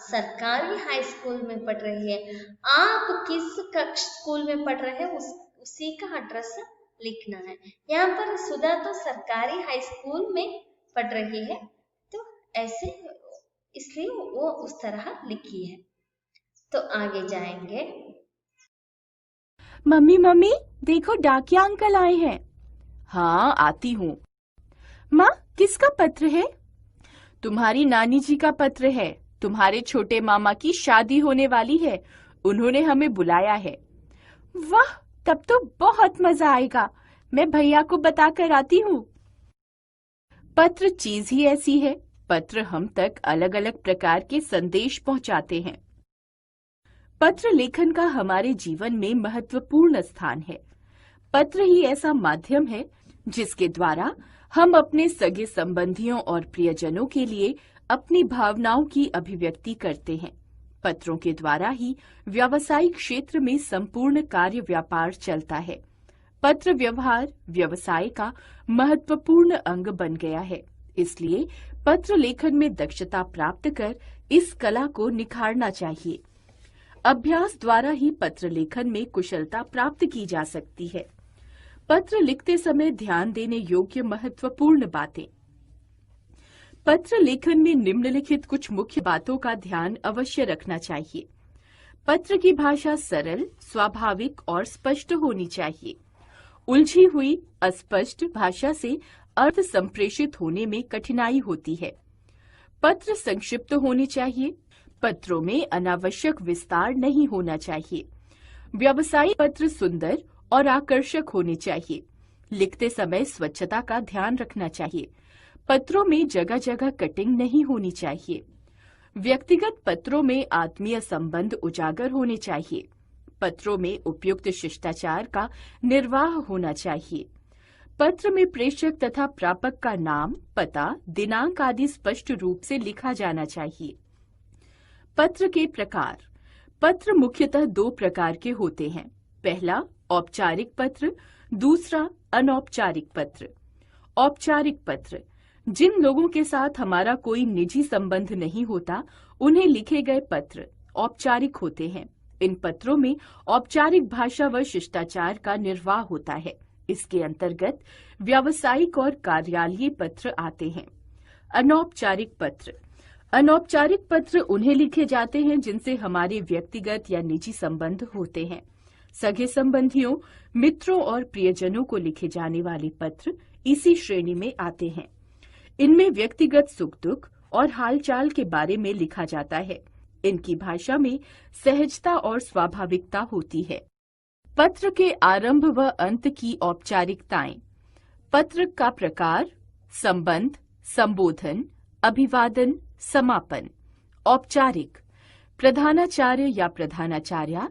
सरकारी हाई स्कूल में पढ़ रही है. आप किस कक्ष स्कूल में पढ़ रहे हैं उसी का एड्रेस लिखना है. यहाँ पर सुधा तो सरकारी हाई स्कूल में पढ़ रही है तो ऐसे इसलिए वो उस तरह लिखी है. तो आगे जाएंगे. मम्मी मम्मी देखो डाकिया अंकल आए हैं. हाँ आती हूँ. माँ किसका पत्र है? तुम्हारी नानी जी का पत्र है. तुम्हारे छोटे मामा की शादी होने वाली है. उन्होंने हमें बुलाया है. वाह तब तो बहुत मजा आएगा. मैं भैया को बताकर आती हूँ. पत्र चीज ही ऐसी है. पत्र हम तक अलग अलग प्रकार के संदेश पहुंचाते हैं. पत्र लेखन का हमारे जीवन में महत्वपूर्ण स्थान है. पत्र ही ऐसा माध्यम है जिसके द्वारा हम अपने सगे संबंधियों और प्रियजनों के लिए अपनी भावनाओं की अभिव्यक्ति करते हैं. पत्रों के द्वारा ही व्यावसायिक क्षेत्र में संपूर्ण कार्य व्यापार चलता है. पत्र व्यवहार व्यवसाय का महत्वपूर्ण अंग बन गया है. इसलिए पत्र लेखन में दक्षता प्राप्त कर इस कला को निखारना चाहिए. अभ्यास द्वारा ही पत्र लेखन में कुशलता प्राप्त की जा सकती है. पत्र लिखते समय ध्यान देने योग्य महत्वपूर्ण बातें. पत्र लेखन में निम्नलिखित कुछ मुख्य बातों का ध्यान अवश्य रखना चाहिए. पत्र की भाषा सरल, स्वाभाविक और स्पष्ट होनी चाहिए. उलझी हुई अस्पष्ट भाषा से अर्थ संप्रेषित होने में कठिनाई होती है. पत्र संक्षिप्त होने चाहिए. पत्रों में अनावश्यक विस्तार नहीं होना चाहिए. व्यावसायिक पत्र सुंदर और आकर्षक होने चाहिए. लिखते समय स्वच्छता का ध्यान रखना चाहिए. पत्रों में जगह जगह कटिंग नहीं होनी चाहिए. व्यक्तिगत पत्रों में आत्मीय संबंध उजागर होने चाहिए. पत्रों में उपयुक्त शिष्टाचार का निर्वाह होना चाहिए. पत्र में प्रेषक तथा प्रापक का नाम, पता, दिनांक आदि स्पष्ट रूप से लिखा जाना चाहिए. पत्र के प्रकार. पत्र मुख्यतः 2 प्रकार के होते हैं. पहला औपचारिक पत्र, दूसरा अनौपचारिक पत्र. औपचारिक पत्र जिन लोगों के साथ हमारा कोई निजी संबंध नहीं होता उन्हें लिखे गए पत्र औपचारिक होते हैं. इन पत्रों में औपचारिक भाषा व शिष्टाचार का निर्वाह होता है. इसके अंतर्गत व्यावसायिक और कार्यालयीय पत्र आते हैं. अनौपचारिक पत्र. अनौपचारिक पत्र उन्हें लिखे जाते हैं जिनसे हमारे व्यक्तिगत या निजी संबंध होते हैं. सगे संबंधियों, मित्रों और प्रियजनों को लिखे जाने वाले पत्र इसी श्रेणी में आते हैं. इनमें व्यक्तिगत सुख दुख और हालचाल के बारे में लिखा जाता है. इनकी भाषा में सहजता और स्वाभाविकता होती है. पत्र के आरंभ व अंत की औपचारिकताएं. पत्र का प्रकार, संबंध, संबोधन, अभिवादन, समापन. औपचारिक. प्रधानाचार्य या प्रधानाचार्या,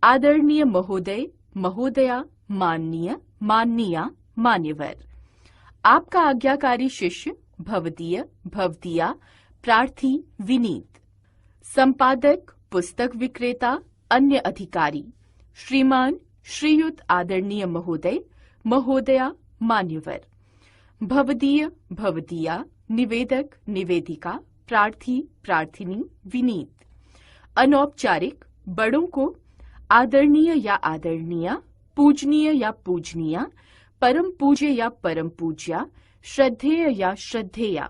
आदरणीय महोदय, महोदया, माननीय, माननीया, मान्यवर. आपका आज्ञाकारी शिष्य, भवदीय, भवदीया, प्रार्थी, विनीत. संपादक, पुस्तक विक्रेता, अन्य अधिकारी. श्रीमान, श्रीयुत, आदरणीय महोदय, महोदया, मान्यवर. भवदीय, भवदीया, निवेदक, निवेदिका, प्रार्थी, प्रार्थिनी, विनीत. अनौपचारिक. बड़ों को आदरणीय या आदरणीया, पूजनीय या पूजनीया, परम पूज्य या परम पूज्या, श्रद्धेय या श्रद्धेया.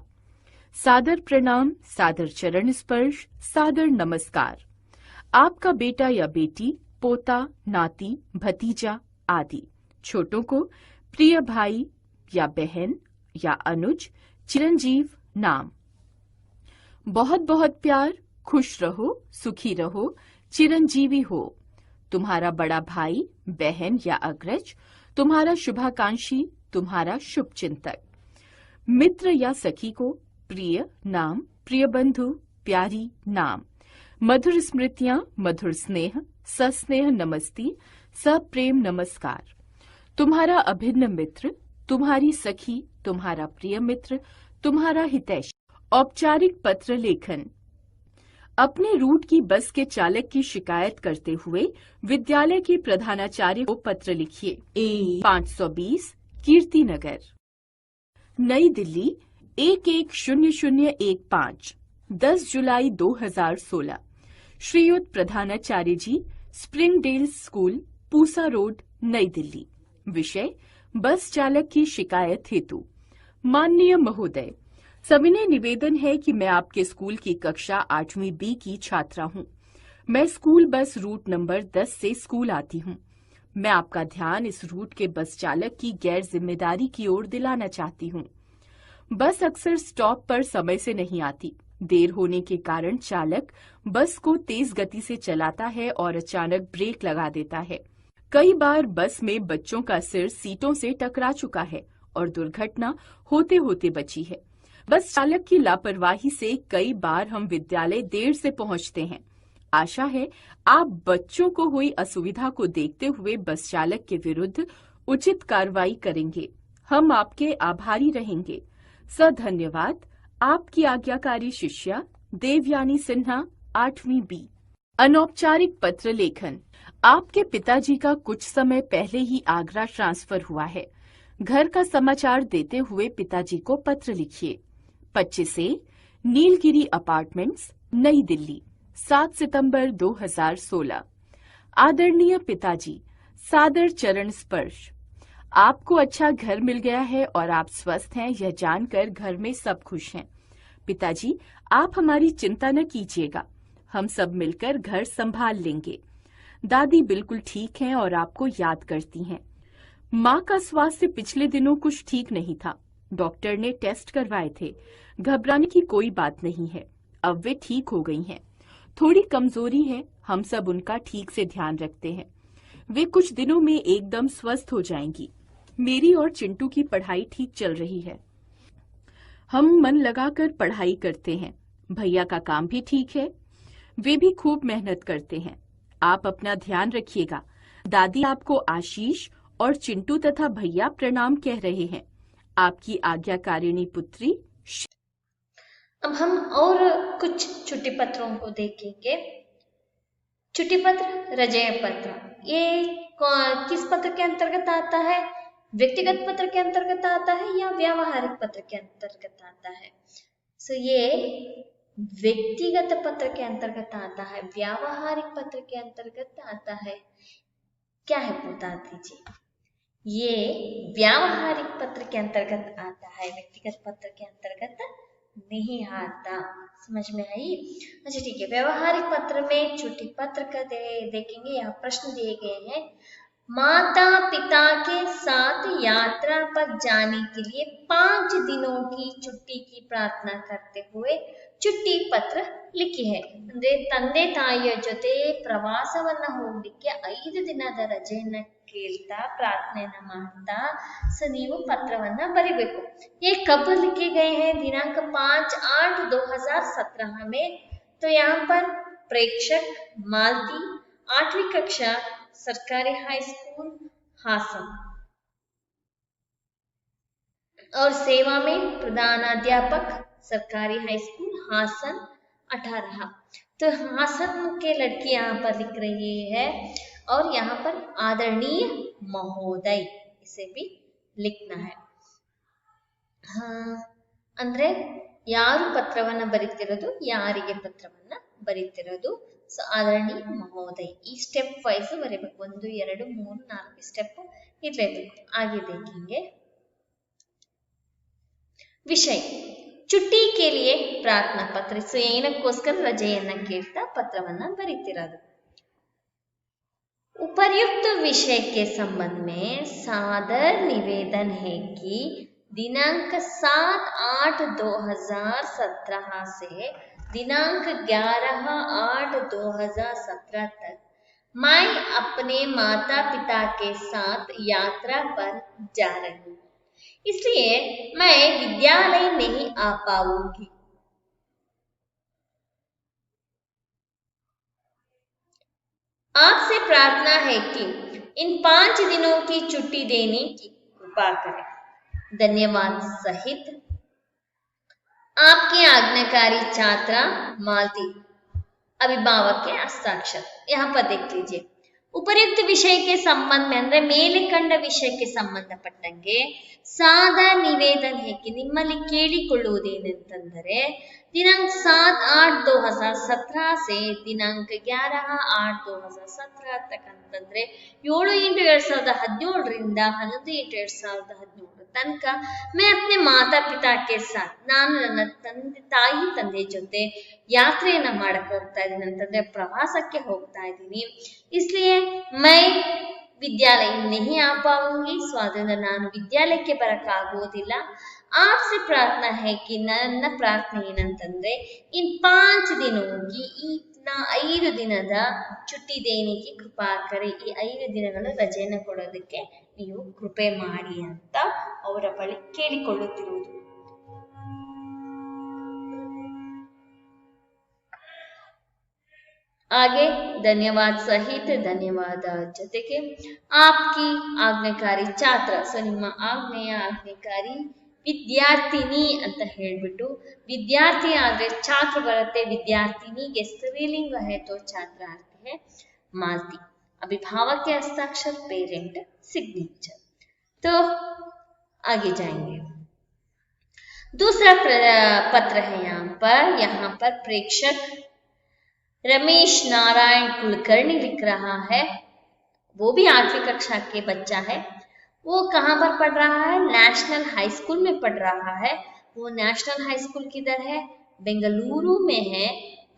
सादर प्रणाम, सादर चरण स्पर्श, सादर नमस्कार. आपका बेटा या बेटी, पोता, नाती, भतीजा आदि. छोटों को प्रिय भाई या बहन या अनुज, चिरंजीव नाम। बहुत बहुत प्यार, खुश रहो, सुखी रहो, चिरंजीवी हो। तुम्हारा बड़ा भाई, बहन या अग्रज, तुम्हारा शुभाकांक्षी, तुम्हारा शुभचिंतक। मित्र या सखी को प्रिय नाम, प्रिय बंधु, प्यारी नाम। मधुर स्मृतियां, मधुर स्नेह, सस्नेह नमस्ती, सप्रेम नमस्कार। तुम्हारा अभिन्न मित्र, तुम्हारी सखी, तुम्हारा प्रिय मित्र, तुम्हारा हितैषी। औपचारिक पत्र लेखन। अपने रूट की बस के चालक की शिकायत करते हुए विद्यालय के प्रधानाचार्य को पत्र लिखिए। 520 कीर्ति नगर, नई दिल्ली 110015, 10 जुलाई 2016। श्रीयुत प्रधानाचार्य जी, स्प्रिंगडेल स्कूल, पूसा रोड, नई दिल्ली। विषय, बस चालक की शिकायत हेतु। माननीय महोदय, सविनय निवेदन है कि मैं आपके स्कूल की कक्षा 8वीं बी की छात्रा हूं। मैं स्कूल बस रूट नंबर 10 से स्कूल आती हूं। मैं आपका ध्यान इस रूट के बस चालक की गैर जिम्मेदारी की ओर दिलाना चाहती हूं। बस अक्सर स्टॉप पर समय से नहीं आती। देर होने के कारण चालक बस को तेज गति से चलाता है और अचानक ब्रेक लगा देता है। कई बार बस में बच्चों का सिर सीटों से टकरा चुका है और दुर्घटना होते होते बची है। बस चालक की लापरवाही से कई बार हम विद्यालय देर से पहुंचते हैं। आशा है आप बच्चों को हुई असुविधा को देखते हुए बस चालक के विरुद्ध उचित कार्रवाई करेंगे। हम आपके आभारी रहेंगे। धन्यवाद। आपकी आज्ञाकारी शिष्या देवयानी सिन्हा, 8वीं बी। अनौपचारिक पत्र लेखन। आपके पिताजी का कुछ समय पहले ही आगरा ट्रांसफर हुआ है। घर का समाचार देते हुए पिताजी को पत्र लिखिए। 25 ए, नीलगिरी अपार्टमेंट्स, नई दिल्ली, 7 सितंबर 2016। आदरणीय पिताजी, सादर चरण स्पर्श। आपको अच्छा घर मिल गया है और आप स्वस्थ हैं, यह जानकर घर में सब खुश हैं। पिताजी, आप हमारी चिंता न कीजिएगा, हम सब मिलकर घर संभाल लेंगे। दादी बिल्कुल ठीक हैं और आपको याद करती हैं। माँ का स्वास्थ्य पिछले दिनों कुछ ठीक नहीं था। डॉक्टर ने टेस्ट करवाए थे। घबराने की कोई बात नहीं है, अब वे ठीक हो गई हैं। थोड़ी कमजोरी है, हम सब उनका ठीक से ध्यान रखते हैं। वे कुछ दिनों में एकदम स्वस्थ हो जाएंगी। मेरी और चिंटू की पढ़ाई ठीक चल रही है। हम मन लगाकर पढ़ाई करते हैं। भैया का काम भी ठीक है, वे भी खूब मेहनत करते हैं। आप अपना ध्यान रखिएगा। दादी आपको आशीष और चिंटू तथा भैया प्रणाम कह रहे हैं। आपकी आज्ञाकारिणी पुत्री। अब हम और कुछ छुट्टी पत्रों को देखेंगे। छुट्टी पत्र, रजय पत्र, ये किस पत्र के अंतर्गत आता है? व्यक्तिगत पत्र के अंतर्गत आता है या व्यावहारिक पत्र के अंतर्गत आता है? ये व्यक्तिगत पत्र के अंतर्गत आता है। व्यावहारिक पत्र के अंतर्गत आता है। क्या है बता दीजिए। ये व्यावहारिक पत्र के अंतर्गत आता है, व्यक्तिगत पत्र के अंतर्गत नहीं आता। समझ में आई? अच्छा ठीक है। व्यवहारिक पत्र में छुट्टी पत्र का देखेंगे। यहाँ प्रश्न दिए गए हैं। माता पिता के साथ यात्रा पर जाने के लिए 5 दिनों की छुट्टी की प्रार्थना करते हुए छुट्ಟಿ ಪತ್ರ लिखी है। ಅಂದ್ರೆ ತಂದೆ ತಾಯಿಯ ಜೊತೆ ಪ್ರವಾಸವನ್ನ ಹೋಗಲಿಕ್ಕೆ 5 ದಿನದ ರಜೆಯನ್ನ ಕೇಳ್ತಾ ಪ್ರಾರ್ಥನೆಯನ್ನ ಮಾಡ್ತಾ ನೀವು ಪತ್ರವನ್ನ ಬರಿಬೇಕು। ये कब लिखे गए हैं? दिनांक 5/8/2017 में। तो यहाँ पर प्रेक्षक मालती, 8वीं कक्षा, सरकारी हाई स्कूल हासन, और सेवा में प्रधानाध्यापक, सरकारी हाई स्कूल हासन 18। तो हासन के लड़की यहाँ पर लिख रही है और यहाँ पर आदरणीय महोदय इसे भी लिखना है। ಅಂದ್ರೆ ಯಾರು ಪತ್ರವನ್ನ ಬರೀತಿರೋದು, ಯಾರಿಗೆ ಪತ್ರವನ್ನ ಬರೀತಿರೋದು, ಆದರಣೀಯ ಮಹೋದಯ। ಈ स्टेप वाइज ಬರೀಬೇಕು। 1 2 3 4 स्टेप ಇರಲೇಬೇಕು। आगे देखेंगे। ವಿಷಯ छुट्टी के लिए प्रार्थना पत्र। ಏನಕ್ಕೋಸ್ಕರ ರಜೆಯನ್ನ ಕೇಳ್ತಾ ಪತ್ರವನ್ನ ಬರೀತಿರೋದು। उपर्युक्त विषय के संबंध में सादर निवेदन है कि दिनांक 7/8/2017 से दिनांक 11/8/2017 तक मैं अपने माता पिता के साथ यात्रा पर जा रही हूँ, इसलिए मैं विद्यालय नहीं आ पाऊंगी। आपसे प्रार्थना है कि इन 5 दिनों की छुट्टी देने की कृपा करें। धन्यवाद सहित आपकी आज्ञाकारी छात्रा मालती। अभिभावक के हस्ताक्षर यहाँ पर देख लीजिए। ಉಪಯುಕ್ತ ವಿಷಯಕ್ಕೆ ಸಂಬಂಧ ಅಂದ್ರೆ ಮೇಲೆ ಕಂಡ ವಿಷಯಕ್ಕೆ ಸಂಬಂಧಪಟ್ಟಂಗೆ ಸಾದಾ ನಿವೇದನ ಹೇಗೆ ನಿಮ್ಮಲ್ಲಿ ಕೇಳಿಕೊಳ್ಳುವುದೇನೆಂತಂದರೆ ದಿನಾಂಕ 7/8/2017 से ದಿನಾಂಕ 11/8/2017 तक ಅಂತಂದ್ರೆ 7/8/2017 ರಿಂದ 11/8/2017 ತನಕ मैं अपने माता पिता के साथ ನಾನು ನನ್ನ ತಾಯಿ ತಂದೆ ಜೊತೆ ಯಾತ್ರೆಯನ್ನ ಮಾಡಕ್ಕೆ ಹೋಗ್ತಾ ಇದ್ದೀನಿ ಅಂತಂದ್ರೆ ಪ್ರವಾಸಕ್ಕೆ ಹೋಗ್ತಾ ಇದ್ದೀನಿ। इसलिए मैं विद्यालय नहीं आ पाऊंगी, स्वादन ನಾನು ವಿದ್ಯಾಲಯಕ್ಕೆ ಬರಕ್ಕಾಗೋದಿಲ್ಲ। आपसे प्रार्थना है कि ನನ್ನ ಪ್ರಾರ್ಥನೆ ಏನಂತಂದ್ರೆ इन 5 दिनों की ಈ 5 ದಿನದ छुट्टी देने की कृपा करें। ಈ 5 ದಿನಗಳ ರಜೆಯನ್ನು ಕೊಡೋದಕ್ಕೆ ನೀವು ಕೃಪೆ ಮಾಡಿ ಅಂತ ಅವರ ಬಳಿ ಕೇಳಿಕೊಳ್ಳುತ್ತಿರುವುದು। आगे धन्यवाद सहित धन्यवाद ಜೊತೆಗೆ आपकी आज्ञाकारी छात्र ಸೊ ನಿಮ್ಮ ಆಜ್ಞೆಯ ಆಜ್ಞಾಕಾರಿ ವಿದ್ಯಾರ್ಥಿನಿ ಅಂತ ಹೇಳ್ಬಿಟ್ಟು ವಿದ್ಯಾರ್ಥಿ ಆದ್ರೆ छात्र ಬರುತ್ತೆ, विद्यार्थिनी स्त्रीलिंग है तो छात्र अर्थ है मालती। अभिभावक के हस्ताक्षर पेरेंट सिग्नेचर। तो आगे जाएंगे। दूसरा पत्र है यहाँ पर प्रेक्षक रमेश नारायण कुलकर्णी लिख रहा है। वो भी 8वीं कक्षा के बच्चा है। वो कहाँ पर पढ़ रहा है? नेशनल हाई स्कूल में पढ़ रहा है। वो नेशनल हाई स्कूल किधर है? बेंगलुरु में है।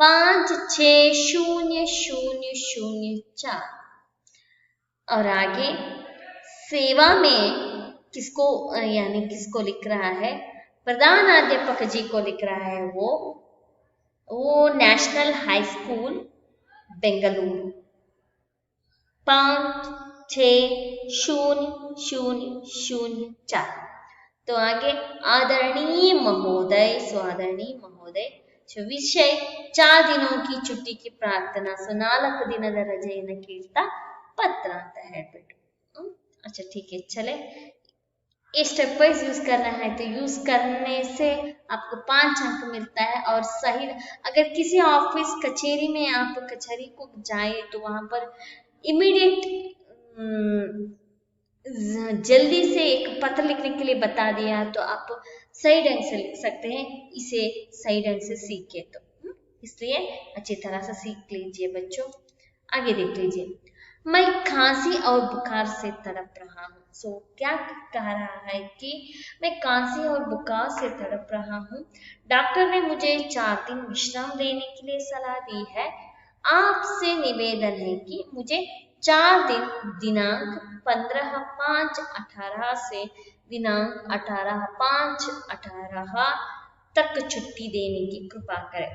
5600004। और आगे सेवा में किसको यानी किसको लिख रहा है? प्रधानाध्यापक जी को लिख रहा है। वो नेशनल हाई स्कूल बेंगलुरु 5600004। तो आगे आदरणीय महोदय, स्वादरणीय महोदय, विषय 4 दिनों की छुट्टी की प्रार्थना। सो 4 ದಿನದ ರಜೆಯನ್ನು ಕೇಳ್ತಾ पत्र ಅಂತ ಹೇಳ್ಬಿಟ್ಟು अच्छा ठीक है चले ये स्टेप वाइज यूज करना है तो यूज करने से आपको 5 अंक मिलता है। और सही अगर किसी ऑफिस कचेरी में आप कचहरी को जाए तो वहां पर इमीडिएट जल्दी से एक पत्र लिखने के लिए बता दिया तो आप सही ढंग से लिख सकते हैं। इसे सही ढंग से सीखे तो इसलिए अच्छी तरह से सीख लीजिए बच्चों। आगे देख लीजिए। मैं खांसी और बुखार से तड़प रहा हूँ। सो क्या कह रहा है कि मैं खांसी और बुखार से तड़प रहा हूँ। डॉक्टर ने मुझे 4 दिन विश्राम लेने के लिए सलाह दी है। आपसे निवेदन है कि मुझे 4 दिन दिनांक 15/5/18 से दिनांक 18/5/18 तक छुट्टी देने की कृपा करें।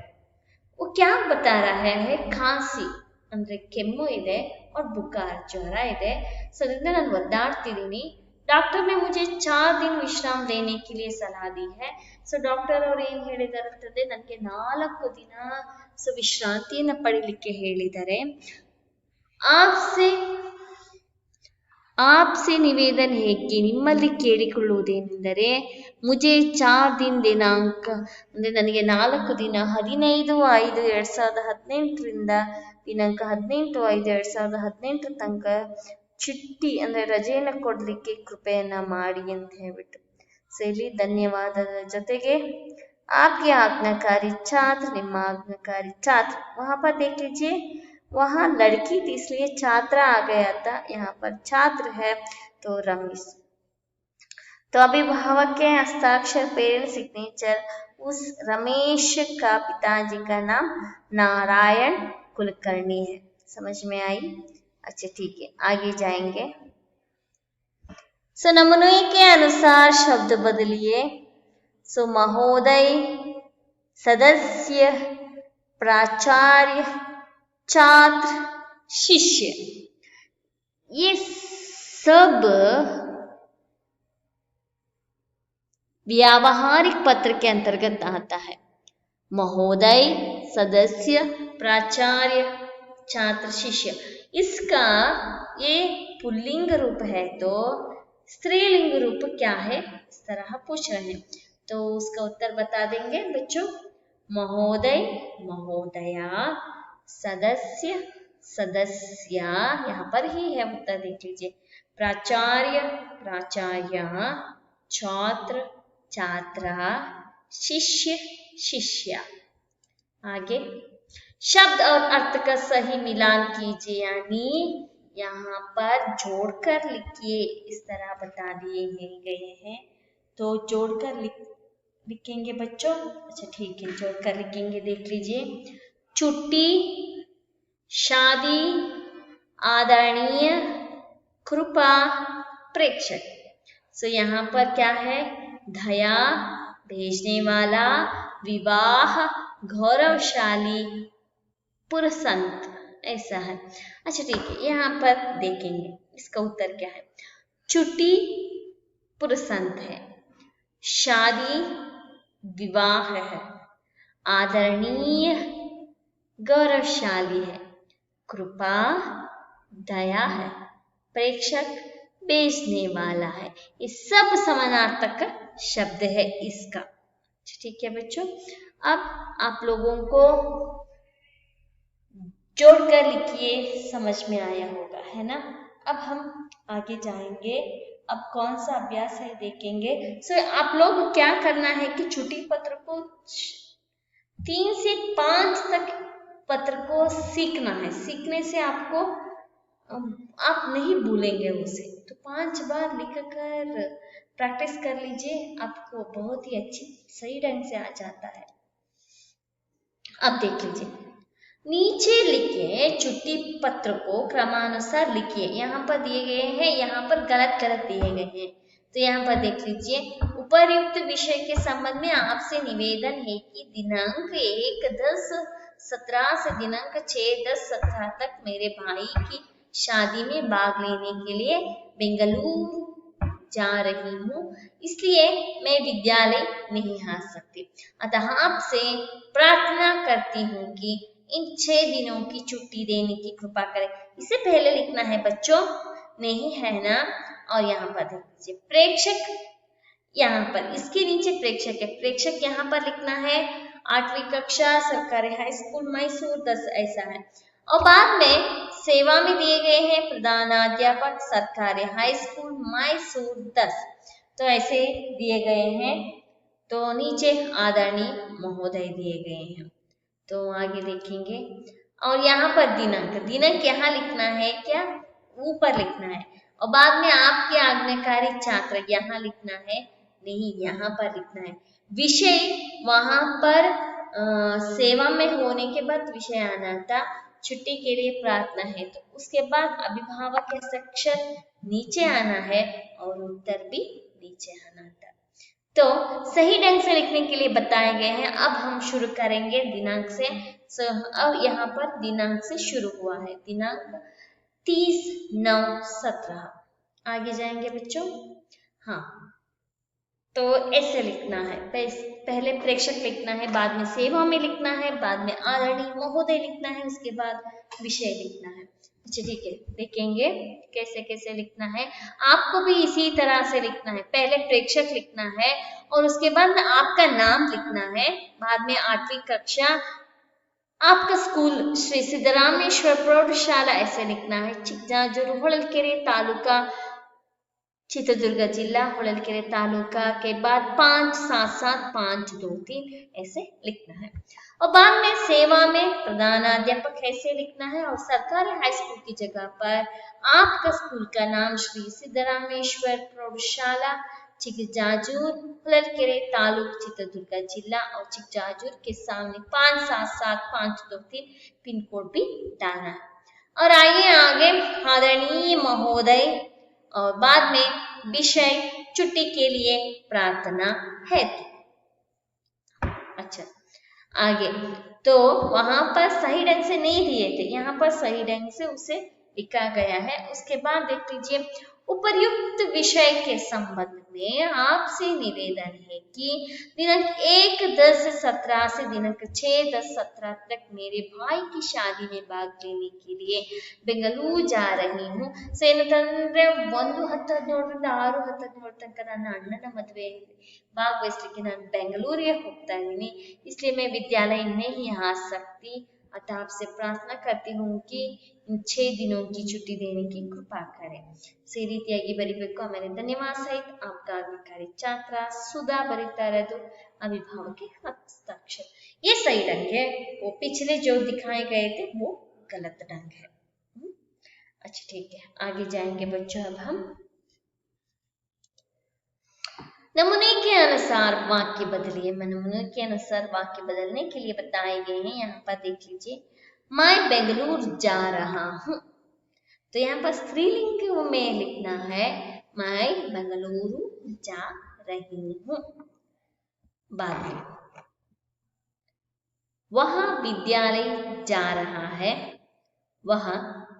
वो क्या बता रहा है? खांसी ಅಂದ್ರೆ ಕೆಮ್ಮು ಇದೆ और बुखार ज्वर ಇದೆ। सो ಅದರಿಂದ ನಾನು ಒದ್ದಾಡ್ತಿದ್ದೀನಿ। डॉक्टर ने मुझे 4 दिन विश्राम लेने के लिए सलाह दी है। सो डॉक्टर ಅವರು ಏನು ಹೇಳಿದ್ದಾರೆ ಅಂತಂದ್ರೆ ನನಗೆ 4 ದಿನ ಸೊ ವಿಶ್ರಾಂತಿಯನ್ನು ಪಡೆಯಲಿಕ್ಕೆ ಹೇಳಿದ್ದಾರೆ। आपसे निवेदन है कि ನಿಮ್ಮಲ್ಲಿ ಕೇಳಿಕೊಳ್ಳುವುದೇನೆಂದರೆ मुझे 4 दिन ದಿನಾಂಕ ಅಂದ್ರೆ ನನಗೆ 4 ದಿನ 15/5/2018 ರಿಂದ ದಿನಾಂಕ 18/5/2018 ತನಕ ಚಿಟ್ಟಿ ಅಂದ್ರೆ ರಜೆಯನ್ನು ಕೊಡ್ಲಿಕ್ಕೆ ಕೃಪೆಯನ್ನ ಮಾಡಿ ಅಂತ ಹೇಳ್ಬಿಟ್ಟು ಸೊ ಇಲ್ಲಿ ಧನ್ಯವಾದದ ಜೊತೆಗೆ आपके आज्ञाकारी छात्र ನಿಮ್ಮ आज्ञाकारी छात्र वहां पर देख लीजिए वहां लड़की थी इसलिए छात्रा आ गया था। यहाँ पर छात्र है तो रमेश। तो अभिभावक के हस्ताक्षर पेरेंट सिग्नेचर उस रमेश का पिताजी का नाम नारायण कुलकर्णी है। समझ में आई? अच्छा ठीक है आगे जाएंगे। सो नमूने के अनुसार शब्द बदलिए। सो महोदय, सदस्य, प्राचार्य, छात्र, शिष्य, ये सब व्यावहारिक पत्र के अंतर्गत आता है। महोदय, सदस्य, प्राचार्य, छात्र, शिष्य, इसका ये पुल्लिंग रूप है तो स्त्रीलिंग रूप क्या है, इस तरह पूछ रहे हैं तो उसका उत्तर बता देंगे बच्चों। महोदय, महोदया, सदस्य, सदस्या, यहाँ पर ही है उत्तर देख लीजिए। प्राचार्य, प्राचार्या, छात्र, छात्रा, शिष्य, शिष्या। आगे शब्द और अर्थ का सही मिलान कीजिए, यानी यहाँ पर जोड़कर लिखिए, इस तरह बता दिए गए हैं तो जोड़कर लिखेंगे बच्चों। अच्छा ठीक है, जोड़कर लिखेंगे, देख लीजिए। छुट्टी, शादी, आदरणीय, कृपा, प्रेक्षक। सो यहाँ पर क्या है, दया, भेजने वाला, विवाह, गौरवशाली, पुरसंत, ऐसा है। अच्छा ठीक है, यहाँ पर देखेंगे इसका उत्तर क्या है। छुट्टी पुरसंत है, शादी विवाह है, आदरणीय गौरवशाली है, कृपा दया है, प्रेक्षक बेचने वाला है। ये सब समानार्थक शब्द है इसका। ठीक है बच्चों, अब आप लोगों को जोड़कर लिखिए, समझ में आया होगा, है ना। अब हम आगे जाएंगे, अब कौन सा अभ्यास है देखेंगे। सो आप लोग क्या करना है कि छुट्टी पत्र को 3 से 5 तक पत्र को सीखना है। सीखने से आपको आप नहीं भूलेंगे उसे, तो 5 बार लिखकर प्रैक्टिस कर लीजिए, आपको बहुत ही अच्छी सही ढंग से आ जाता है। अब देख लीजिए, नीचे लिखे छुट्टी पत्र को क्रमानुसार लिखिए। यहाँ पर दिए गए हैं, यहाँ पर गलत गलत दिए गए हैं, तो यहाँ पर देख लीजिए। उपर्युक्त विषय के संबंध में आपसे निवेदन है कि दिनांक 1/10/17 से दिनांक 6/10/17 तक मेरे भाई की शादी में भाग लेने के लिए बेंगलुरु जा रही हूँ, इसलिए मैं विद्यालय नहीं आ सकती। अतः आपसे प्रार्थना करती हूँ कि इन 6 दिनों की छुट्टी देने की कृपा करें। इसे पहले लिखना है बच्चों, नहीं है ना। और यहाँ पर देख लीजिए प्रेक्षक, यहाँ पर इसके नीचे प्रेक्षक है, प्रेक्षक यहाँ पर लिखना है 8वीं कक्षा सरकारी हाई स्कूल मैसूर 10, ऐसा है। और बाद में सेवा में दिए गए हैं प्रधानाध्यापक सरकारी हाई स्कूल मैसूर 10, तो ऐसे दिए गए हैं। तो नीचे आदरणीय महोदय दिए गए हैं, तो आगे देखेंगे। और यहाँ पर दिनांक, दिनांक यहाँ लिखना है, क्या ऊपर लिखना है। और बाद में आपके आज्ञाकारी छात्र यहाँ लिखना है, नहीं यहाँ पर लिखना है। विषय वहां पर सेवा में होने के बाद विषय आना था, छुट्टी के लिए प्रार्थना है, तो उसके बाद अभिभावक के हस्ताक्षर नीचे आना है और उत्तर भी नीचे आना था। तो सही ढंग से लिखने के लिए बताए गए हैं। अब हम शुरू करेंगे दिनांक से। अब यहाँ पर दिनांक से शुरू हुआ है, दिनांक 30/9/17। आगे जाएंगे बच्चों। हाँ, तो ऐसे लिखना है, पहले प्रेक्षक लिखना है, बाद में सेवा में लिखना है, बाद में आदरणीय महोदय लिखना है, उसके बाद विषय लिखना है। अच्छा ठीक है, देखेंगे कैसे कैसे लिखना है। आपको भी इसी तरह से लिखना है, पहले प्रेक्षक लिखना है और उसके बाद आपका नाम लिखना है, बाद में 8वीं कक्षा, आपका स्कूल श्री सिद्धरामेश्वर प्रौढ़शाला ऐसे लिखना है। चिक्जाजूर ಹೊಳಲ್ಕೆರೆ तालुका चित्रदुर्ग जिला, ಹೊಳಲ್ಕೆರೆ तालुका के बाद 577-523 ऐसे लिखना है। और बाद में सेवा में प्रधानाध्यापक ऐसे लिखना है और सरकारी हाई स्कूल की जगह पर आपका स्कूल का नाम श्री सिद्धरामेश्वर प्रौढ़शाला चिक्जाजूर, ಹೊಳಲ್ಕೆರೆ तालुक चित्रदुर्ग जिला और चिक्जाजूर के सामने 577-523 पिन कोड भी डालना है। और आइए आगे, आदरणीय महोदय और बाद में विषय छुट्टी के लिए प्रार्थना हेतु। अच्छा, आगे तो वहां पर सही ढंग से नहीं दिए थे, यहाँ पर सही ढंग से उसे लिखा गया है। उसके बाद देख लीजिए, उपर्युक्त विषय के संबंध में आपसे निवेदन है कि दिनांक 1-10-17 से दिनांक 6-10-17 तक मेरे भाई की शादी में भाग लेने के लिए ಬೆಂಗಳೂರು जा रही हूँ. ಸೊ ಏನಂತಂದ್ರೆ 1-10-17 6-10-17 ತನಕ ನನ್ನ ಅಣ್ಣನ ಮದುವೆಯಲ್ಲಿ ಭಾಗವಹಿಸ್ಲಿಕ್ಕೆ ನಾನು ಬೆಂಗಳೂರಿಗೆ ಹೋಗ್ತಾ ಇದ್ದೀನಿ. इसलिए मैं विद्यालय नहीं आ सकती, अतः आपसे प्रार्थना करती हूँ कि इन 6 ದಿನों की छुट्टी देने की कृपा करें. ಈ ರೀತಿಯಾಗಿ ಬರಿಬೇಕು. ಆಮೇಲೆ ಧನ್ಯವಾದ ಸಹಿತ आपका अधिकारी छात्रा सुधा बरीता इरोದು अभिभावक हस्ताक्षर. ये सही ढंग है, वो पिछले जो दिखाए गए थे वो गलत ढंग है. अच्छा ठीक है, आगे जाएंगे बच्चों. अब हम नमूने के अनुसार वाक्य बदलिए. नमूने के अनुसार वाक्य बदलने के लिए बताए गए हैं. यहाँ पर देख लीजिए, मैं बेंगलुरु जा रहा हूँ. तो यहाँ पर स्त्रीलिंग में लिखना है मैं बेंगलुरु जा रही हूँ. बाद में वह विद्यालय जा रहा है, वह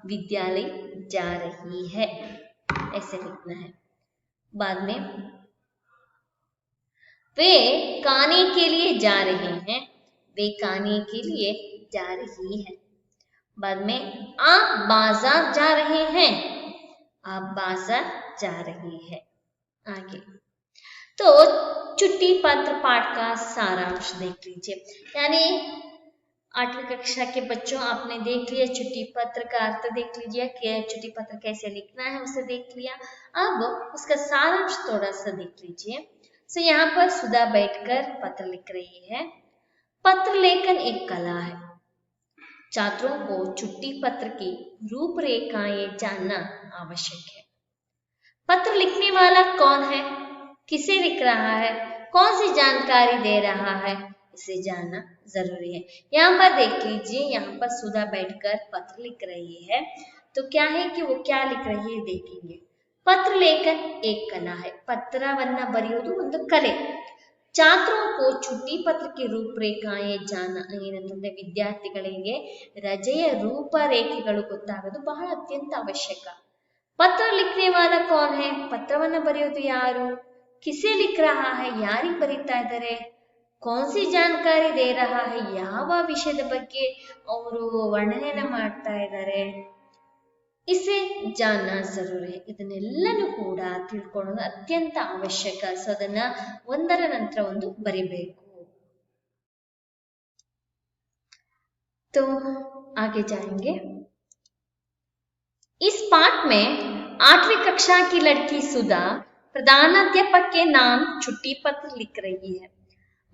विद्यालय जा रही है, ऐसे लिखना है. बाद में वे खाने के लिए जा रहे हैं, वे खाने के लिए जा रही है. बाद में आप बाजार जा रहे हैं, आप बाजार जा रही है. आगे तो छुट्टी पत्र पाठ का सारांश देख लीजिए. यानी 8वीं कक्षा के बच्चों, आपने देख लिया छुट्टी पत्र का अर्थ देख लीजिए कि छुट्टी पत्र कैसे लिखना है उसे देख लिया. अब उसका सारांश थोड़ा सा देख लीजिए. सो यहाँ पर सुधा बैठकर पत्र लिख रही है. पत्र लेखन एक कला है. छात्रों को छुट्टी पत्र की रूपरेखाएं जानना आवश्यक है. पत्र लिखने वाला कौन है, किसे लिख रहा है, कौन सी जानकारी दे रहा है, इसे जानना जरूरी है. यहाँ पर देख लीजिए, यहाँ पर सुधा बैठकर पत्र लिख रही है. तो क्या है कि वो क्या लिख रही है देखेंगे. पत्र लेखन एक कला है. ಪತ್ರವನ್ನ ಬರೆಯುವುದು ಒಂದು ಕಲೆ. छात्रों को छुट्टी पत्र की ರೂಪರೇಖಾएं ಜಾನ ಏನಂತಂದ್ರೆ ವಿದ್ಯಾರ್ಥಿಗಳಿಗೆ ರಜೆಯ ರೂಪರೇಖೆಗಳು ಗೊತ್ತಾಗೋದು ಬಹಳ ಅತ್ಯಂತ ಅವಶ್ಯಕ. पत्र लिखने वाला कौन है, ಪತ್ರವನ್ನ ಬರೆಯೋದು ಯಾರು, किसे लिख रहा है, ಯಾರಿಗೆ ಬರೀತಾ ಇದ್ದಾರೆ, कौन सी जानकारी दे रहा है, ಯಾವ ವಿಷಯದ ಬಗ್ಗೆ ಅವರು ವರ್ಣನೆಯನ್ನ ಮಾಡ್ತಾ ಇದ್ದಾರೆ, इसे जानना जरूरी है. ಇದನ್ನೆಲ್ಲನೂ ಕೂಡ ತಿಳ್ಕೊಳ್ಳೋದು ಅತ್ಯಂತ ಅವಶ್ಯಕ. ಸೊ ಅದನ್ನ ಒಂದರ ನಂತರ ಒಂದು ಬರಿಬೇಕು. तो आगे जाएंगे. इस पाठ में 8वीं कक्षा की लड़की सुधा प्रधानाध्यापक के नाम छुट्टी पत्र लिख रही है.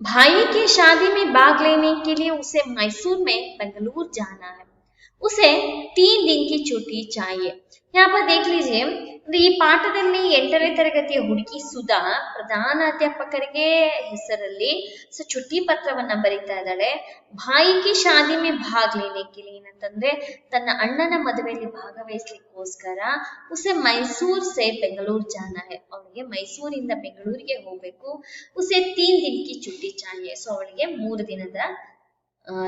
भाई की शादी में भाग लेने के लिए उसे मैसूर में बेंगलुरु जाना है. उसे 3 दिन की छुट्टी चाहिए. यहाँ पर देख लीजिए, ಈ ಪಾಠದಲ್ಲಿ 8ನೇ ತರಗತಿಯ ಹುಡುಗಿ ಸುಧಾ ಪ್ರಧಾನಾಧ್ಯಾಪಕರಿಗೆ ಹೆಸರಲ್ಲಿ छुट्टी ಪತ್ರವನ್ನ ಬರೀತಾ ಇದ್ದಾಳೆ. ಭಾಯಿಗೆ ಶಾದಿ ಮೇ ಭಾಗ್ ಲೇನೆ ಕೆ ಲಿಯೆ ಏನಂತಂದ್ರೆ ತನ್ನ ಅಣ್ಣನ ಮದುವೆಯಲ್ಲಿ ಭಾಗವಹಿಸಲಿಕ್ಕೋಸ್ಕರ ಉಸೆ ಮೈಸೂರ್ ಸೆ ಬೆಂಗಳೂರು ಜಾನ है. ಅವಳಿಗೆ ಮೈಸೂರಿಂದ ಬೆಂಗಳೂರಿಗೆ ಹೋಗಬೇಕು. ಉಸೆ 3 दिन की छुट्टी चाहिए. ಸೊ ಅವಳಿಗೆ 3 ದಿನದ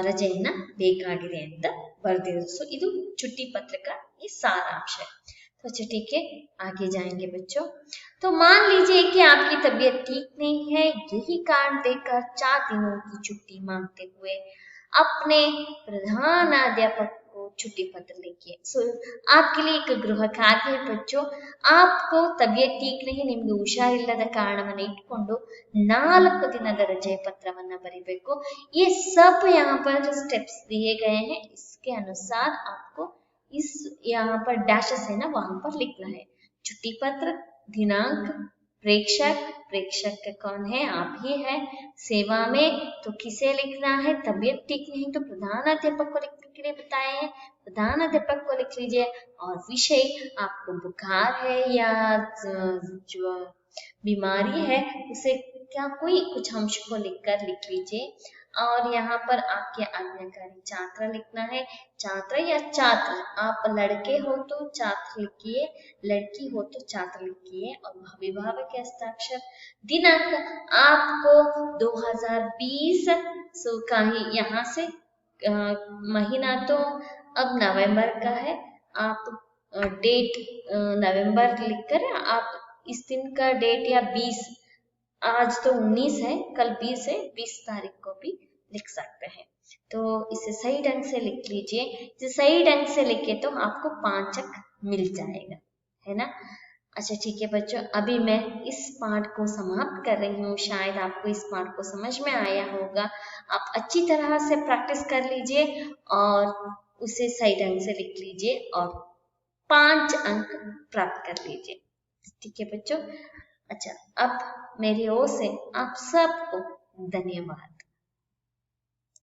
रजेयನ್ನ ಬೇಕಾಗಿದೆ ಅಂತ ಬರೆದಿರೋದು. ಸೊ ಇದು छुट्टी पत्र का ये सारांश है. तो अच्छा ठीक है, आगे जाएंगे बच्चों. तो मान लीजिए कि आपकी तबीयत ठीक नहीं है, यही कारण देकर 4 दिनों की छुट्टी मांगते हुए अपने प्रधानाध्यापक को छुट्टी पत्र लिखिए. सो आपके लिए एक गृह कार्य है बच्चों. आपको तबीयत ठीक नहीं, ನಿಮಗೆ ಹುಷಾರಿಲ್ಲದ ಕಾರಣವನ್ನು ಇಟ್ಕೊಂಡು 4 ದಿನದ ರಜೆ ಪತ್ರವನ್ನ ಬರಿಬೇಕು. ये सब यहाँ पर स्टेप्स दिए गए हैं, इसके अनुसार आपको इस यहाँ पर डैशेस है ना, वहां पर लिखना है. छुट्टी पत्र, दिनांक, प्रेक्षक, प्रेक्षक कौन है, आप ही है. सेवा में तो किसे लिखना है, तबीयत ठीक नहीं तो प्रधानाध्यापक को लिखने के लिए बताए हैं, प्रधानाध्यापक को लिख लीजिए. और विषय, आपको बुखार है या जो बीमारी है उसे क्या कोई कुछ अंश को लिखकर लिख लीजिए. और यहाँ पर आपके आज्ञाकारी छात्र लिखना है। छात्र या छात्र, आप लड़के हो तो छात्र लिखिए, लड़की हो तो छात्र लिखिए और अभिभावक के हस्ताक्षर। दिनांक आपको 2020 का ही यहाँ से महीना तो अब नवंबर का है, आप डेट नवंबर लिखकर आप इस दिन का डेट या 20, आज तो 19 है, कल 20 है, 20 तारीख को भी लिख सकते हैं। तो इसे सही ढंग से लिख लीजिए। इसे सही ढंग से लिखे तो आपको 5 अंक मिल जाएगा, है ना। अच्छा ठीक है बच्चों, अभी मैं इस पाठ को समाप्त कर रही हूँ। शायद आपको इस पाठ को समझ में आया होगा। आप अच्छी तरह से प्रैक्टिस कर लीजिए और उसे सही ढंग से लिख लीजिए और 5 अंक प्राप्त कर लीजिए। ठीक है बच्चों। अच्छा, अब मेरी ओर से आप सबको धन्यवाद।